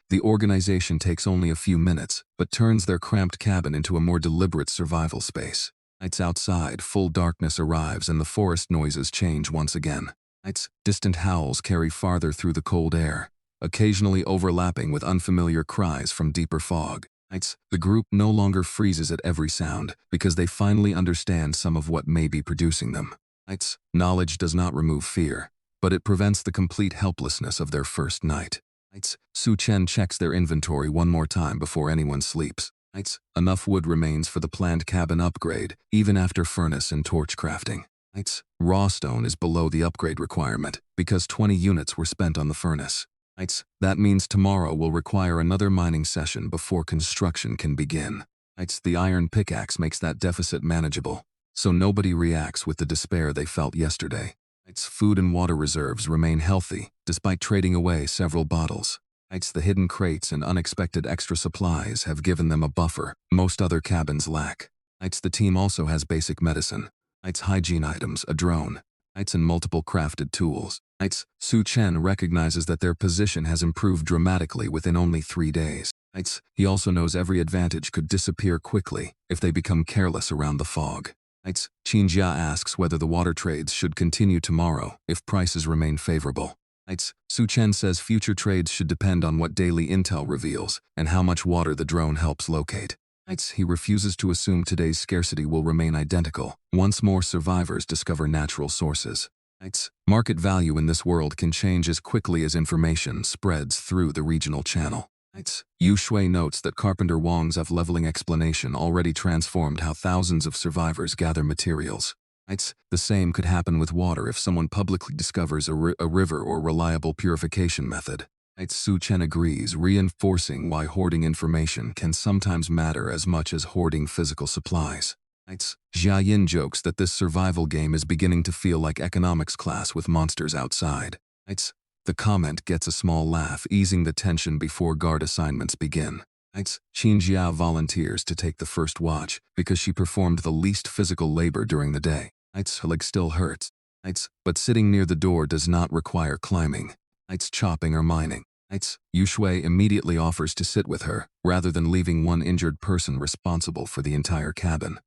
The organization takes only a few minutes, but turns their cramped cabin into a more deliberate survival space. Outside, full darkness arrives and the forest noises change once again. Distant howls carry farther through the cold air, occasionally overlapping with unfamiliar cries from deeper fog. The group no longer freezes at every sound because they finally understand some of what may be producing them. Knowledge does not remove fear, but it prevents the complete helplessness of their first night. Su Chen checks their inventory one more time before anyone sleeps. Enough wood remains for the planned cabin upgrade, even after furnace and torch crafting. Raw stone is below the upgrade requirement because 20 units were spent on the furnace. That means tomorrow will require another mining session before construction can begin. The iron pickaxe makes that deficit manageable, so nobody reacts with the despair they felt yesterday. Food and water reserves remain healthy, despite trading away several bottles. The hidden crates and unexpected extra supplies have given them a buffer most other cabins lack. The team also has basic medicine, hygiene items, a drone, and multiple crafted tools. Su Chen recognizes that their position has improved dramatically within only 3 days. He also knows every advantage could disappear quickly if they become careless around the fog. Qinjia asks whether the water trades should continue tomorrow if prices remain favorable. Su Chen says future trades should depend on what daily intel reveals and how much water the drone helps locate. He refuses to assume today's scarcity will remain identical once more survivors discover natural sources. Market value in this world can change as quickly as information spreads through the regional channel. Yu Shui notes that Carpenter Wang's up-leveling explanation already transformed how thousands of survivors gather materials. The same could happen with water if someone publicly discovers a river or reliable purification method. Su Chen agrees, reinforcing why hoarding information can sometimes matter as much as hoarding physical supplies. Jia Yin jokes that this survival game is beginning to feel like economics class with monsters outside. The comment gets a small laugh, easing the tension before guard assignments begin. Qin Jia volunteers to take the first watch because she performed the least physical labor during the day. Her leg still hurts. But sitting near the door does not require climbing. Chopping or mining. Yu Shui immediately offers to sit with her, rather than leaving one injured person responsible for the entire cabin.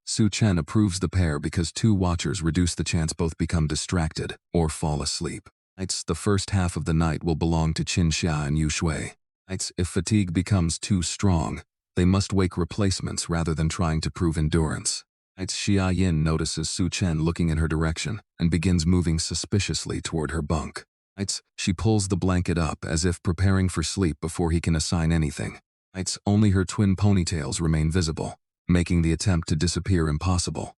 Su Chen approves the pair because 2 watchers reduce the chance both become distracted or fall asleep. The first half of the night will belong to Qin Xia and Yu Shui. If fatigue becomes too strong, they must wake replacements rather than trying to prove endurance. Xia Yin notices Su Chen looking in her direction and begins moving suspiciously toward her bunk. She pulls the blanket up as if preparing for sleep before he can assign anything. Only her twin ponytails remain visible, making the attempt to disappear impossible.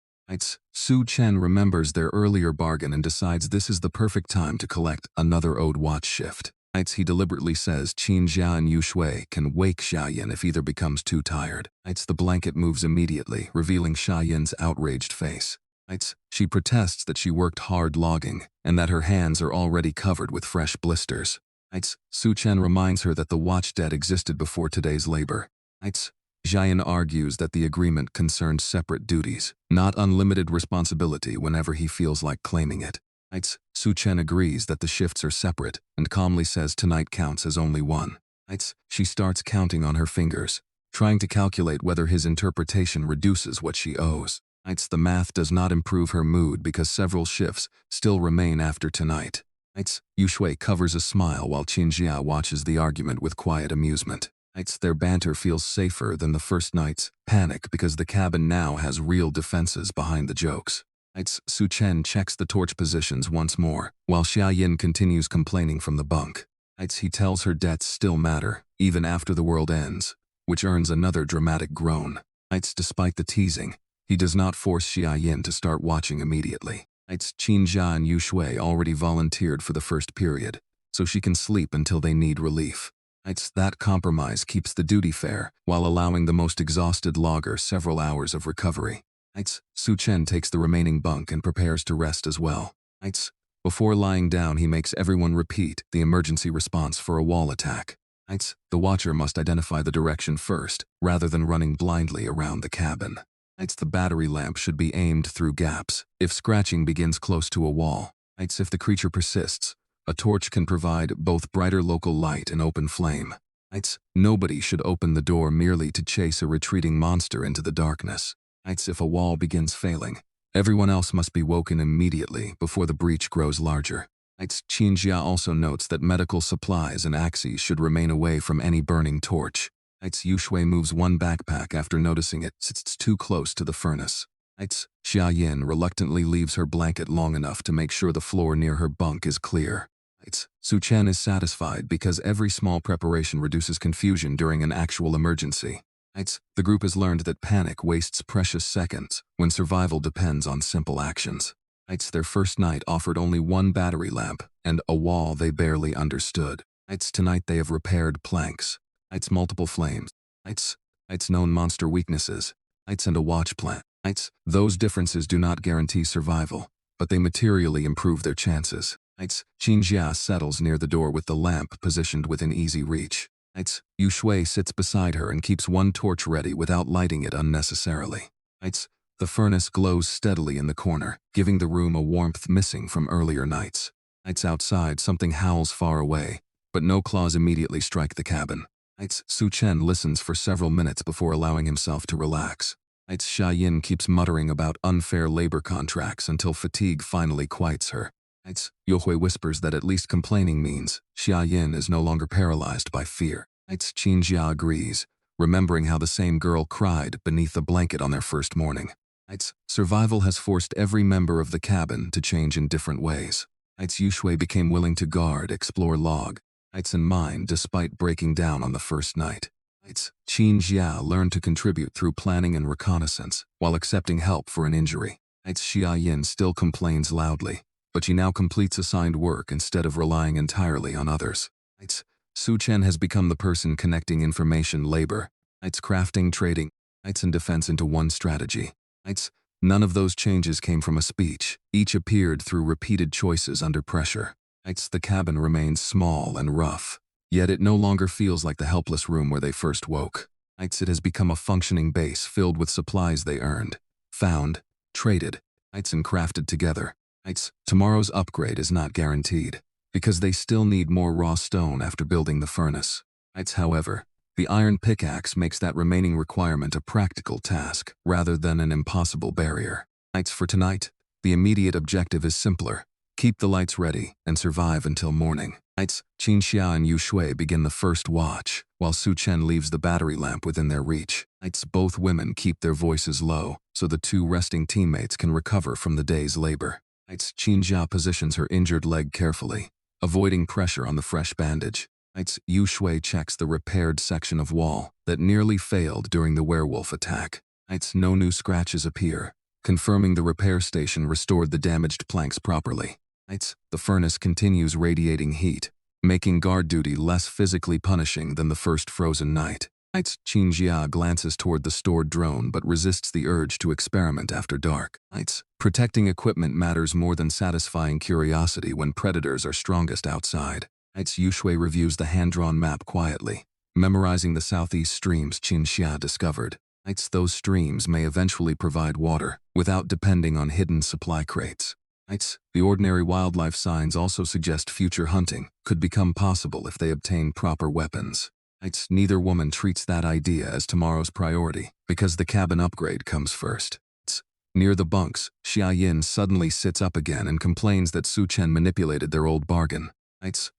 Su Chen remembers their earlier bargain and decides this is the perfect time to collect another owed watch shift. He deliberately says Qin Jia and Yu Shui can wake Xia Yin if either becomes too tired. The blanket moves immediately, revealing Xia Yin's outraged face. She protests that she worked hard logging and that her hands are already covered with fresh blisters. Su Chen reminds her that the watch debt existed before today's labor. Xia Yin argues that the agreement concerned separate duties, not unlimited responsibility whenever he feels like claiming it. Su Chen agrees that the shifts are separate and calmly says tonight counts as only one. She starts counting on her fingers, trying to calculate whether his interpretation reduces what she owes. The math does not improve her mood because several shifts still remain after tonight. Yu Shui covers a smile while Qin Jia watches the argument with quiet amusement. Their banter feels safer than the first night's panic because the cabin now has real defenses behind the jokes. Su Chen checks the torch positions once more, while Xia Yin continues complaining from the bunk. He tells her debts still matter, even after the world ends, which earns another dramatic groan. Despite the teasing, he does not force Xia Yin to start watching immediately. Qin Jia and Yu Shui already volunteered for the first period, so she can sleep until they need relief. That compromise keeps the duty fair, while allowing the most exhausted logger several hours of recovery. Su Chen takes the remaining bunk and prepares to rest as well. Before lying down, he makes everyone repeat the emergency response for a wall attack. The watcher must identify the direction first, rather than running blindly around the cabin. The battery lamp should be aimed through gaps if scratching begins close to a wall. If the creature persists, a torch can provide both brighter local light and open flame. Nobody should open the door merely to chase a retreating monster into the darkness. If a wall begins failing, everyone else must be woken immediately before the breach grows larger. Qin Jia also notes that medical supplies and axes should remain away from any burning torch. Yu Shui moves one backpack after noticing it sits too close to the furnace. Xia Yin reluctantly leaves her blanket long enough to make sure the floor near her bunk is clear. Su Chen is satisfied because every small preparation reduces confusion during an actual emergency. The group has learned that panic wastes precious seconds when survival depends on simple actions. Their first night offered only one battery lamp and a wall they barely understood. Tonight they have repaired planks. Multiple flames. Known monster weaknesses. And a watch plan. Those differences do not guarantee survival, but they materially improve their chances. Qin Jia settles near the door with the lamp positioned within easy reach. Yu Shui sits beside her and keeps one torch ready without lighting it unnecessarily. The furnace glows steadily in the corner, giving the room a warmth missing from earlier nights. Outside, something howls far away, but no claws immediately strike the cabin. Su Chen listens for several minutes before allowing himself to relax. Xia Yin keeps muttering about unfair labor contracts until fatigue finally quiets her. Yu Hui whispers that at least complaining means Xia Yin is no longer paralyzed by fear. Qin Jia agrees, remembering how the same girl cried beneath the blanket on their first morning. Survival has forced every member of the cabin to change in different ways. Yu Shui became willing to guard, explore log, and mine despite breaking down on the first night. Qin Jia learned to contribute through planning and reconnaissance, while accepting help for an injury. Xia Yin still complains loudly, but she now completes assigned work instead of relying entirely on others. Su Chen has become the person connecting information, labor, crafting, trading, and defense into one strategy. None of those changes came from a speech. Each appeared through repeated choices under pressure. The cabin remains small and rough, yet it no longer feels like the helpless room where they first woke. It has become a functioning base filled with supplies they earned, found, traded, and crafted together. Tomorrow's upgrade is not guaranteed, because they still need more raw stone after building the furnace. However, the iron pickaxe makes that remaining requirement a practical task rather than an impossible barrier. For tonight, the immediate objective is simpler. Keep the lights ready and survive until morning. Qin Xia and Yu Shui begin the first watch, while Su Chen leaves the battery lamp within their reach. Both women keep their voices low, so the two resting teammates can recover from the day's labor. Qin Xia positions her injured leg carefully, avoiding pressure on the fresh bandage. Yu Shui checks the repaired section of wall that nearly failed during the werewolf attack. No new scratches appear, confirming the repair station restored the damaged planks properly. The furnace continues radiating heat, making guard duty less physically punishing than the first frozen night. Qin Xia glances toward the stored drone but resists the urge to experiment after dark. Protecting equipment matters more than satisfying curiosity when predators are strongest outside. Yu Shui reviews the hand-drawn map quietly, memorizing the southeast streams Qin Xia discovered. Those streams may eventually provide water, without depending on hidden supply crates. The ordinary wildlife signs also suggest future hunting could become possible if they obtain proper weapons. Neither woman treats that idea as tomorrow's priority, because the cabin upgrade comes first. Near the bunks, Xia Yin suddenly sits up again and complains that Su Chen manipulated their old bargain.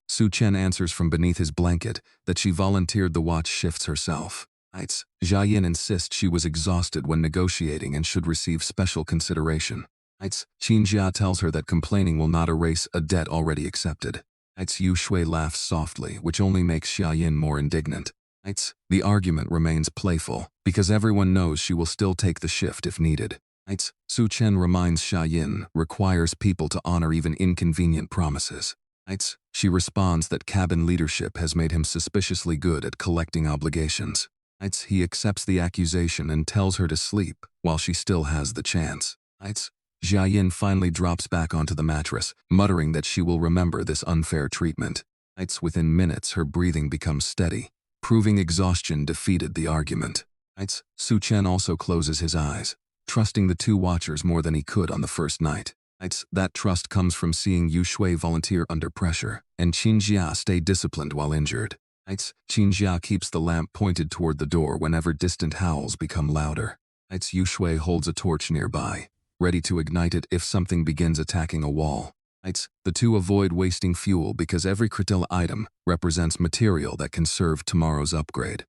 Su Chen answers from beneath his blanket that she volunteered the watch shifts herself. Xia Yin insists she was exhausted when negotiating and should receive special consideration. Qin Xia tells her that complaining will not erase a debt already accepted. Yu Shui laughs softly, which only makes Xia Yin more indignant. The argument remains playful, because everyone knows she will still take the shift if needed. Su Chen reminds Xia Yin requires people to honor even inconvenient promises. She responds that cabin leadership has made him suspiciously good at collecting obligations. He accepts the accusation and tells her to sleep while she still has the chance. Xia Yin finally drops back onto the mattress, muttering that she will remember this unfair treatment. Within minutes, her breathing becomes steady, proving exhaustion defeated the argument. Su Chen also closes his eyes, trusting the two watchers more than he could on the first night. That trust comes from seeing Yu Shui volunteer under pressure, and Qin Xia stay disciplined while injured. Qin Xia keeps the lamp pointed toward the door whenever distant howls become louder. Yu Shui holds a torch nearby, ready to ignite it if something begins attacking a wall. The two avoid wasting fuel because every critical item represents material that can serve tomorrow's upgrade.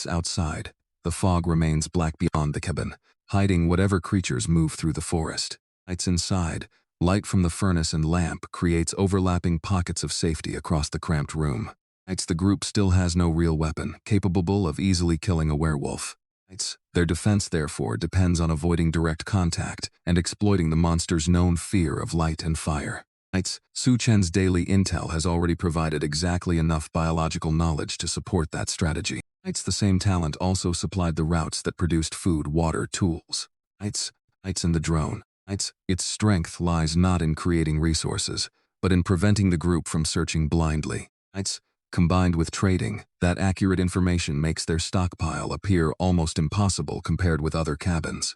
Outside, the fog remains black beyond the cabin, hiding whatever creatures move through the forest. Inside, light from the furnace and lamp creates overlapping pockets of safety across the cramped room. The group still has no real weapon capable of easily killing a werewolf. Their defense, therefore, depends on avoiding direct contact and exploiting the monster's known fear of light and fire. Su Chen's daily intel has already provided exactly enough biological knowledge to support that strategy. The same talent also supplied the routes that produced food, water, tools. In the drone. Its strength lies not in creating resources, but in preventing the group from searching blindly. Combined with trading, that accurate information makes their stockpile appear almost impossible compared with other cabins.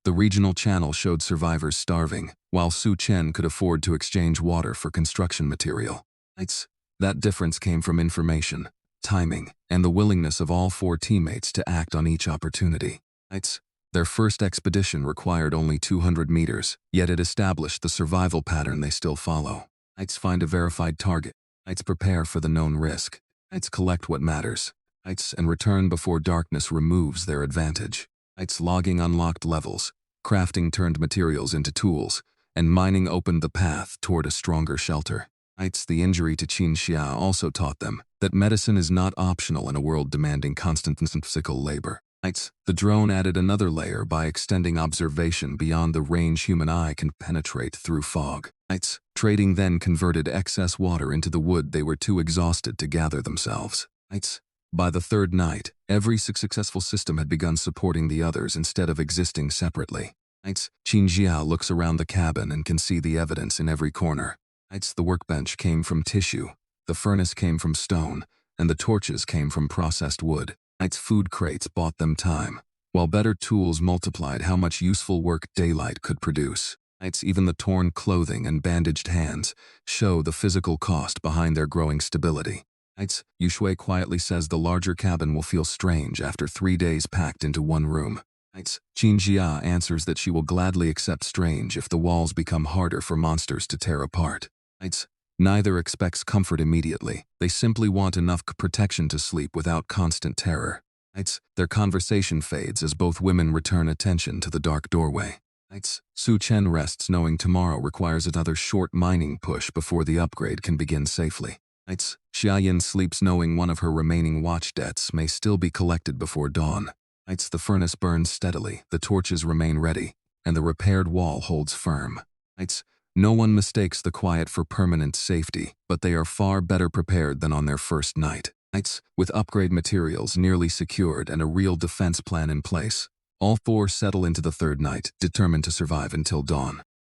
The regional channel showed survivors starving, while Su Chen could afford to exchange water for construction material. That difference came from information, timing, and the willingness of all four teammates to act on each opportunity. Their first expedition required only 200 meters, yet it established the survival pattern they still follow. Find a verified target. Prepare for the known risk. Collect what matters. And return before darkness removes their advantage. Logging unlocked levels, crafting turned materials into tools, and mining opened the path toward a stronger shelter. The injury to Qin Xia also taught them that medicine is not optional in a world demanding constant physical labor. The drone added another layer by extending observation beyond the range human eye can penetrate through fog. Trading then converted excess water into the wood they were too exhausted to gather themselves. By the third night, every successful system had begun supporting the others instead of existing separately. Qin Jia looks around the cabin and can see the evidence in every corner. The workbench came from tissue, the furnace came from stone, and the torches came from processed wood. Food crates bought them time, while better tools multiplied how much useful work daylight could produce. Even the torn clothing and bandaged hands show the physical cost behind their growing stability. Yu Shui quietly says the larger cabin will feel strange after 3 days packed into one room. Qin Jia answers that she will gladly accept strange if the walls become harder for monsters to tear apart. Neither expects comfort immediately. They simply want enough protection to sleep without constant terror. Their conversation fades as both women return attention to the dark doorway. Su Chen rests knowing tomorrow requires another short mining push before the upgrade can begin safely. Xiaoyan sleeps knowing one of her remaining watch debts may still be collected before dawn. The furnace burns steadily, the torches remain ready, and the repaired wall holds firm. No one mistakes the quiet for permanent safety, but they are far better prepared than on their first night. With upgrade materials nearly secured and a real defense plan in place, all four settle into the third night, determined to survive until dawn.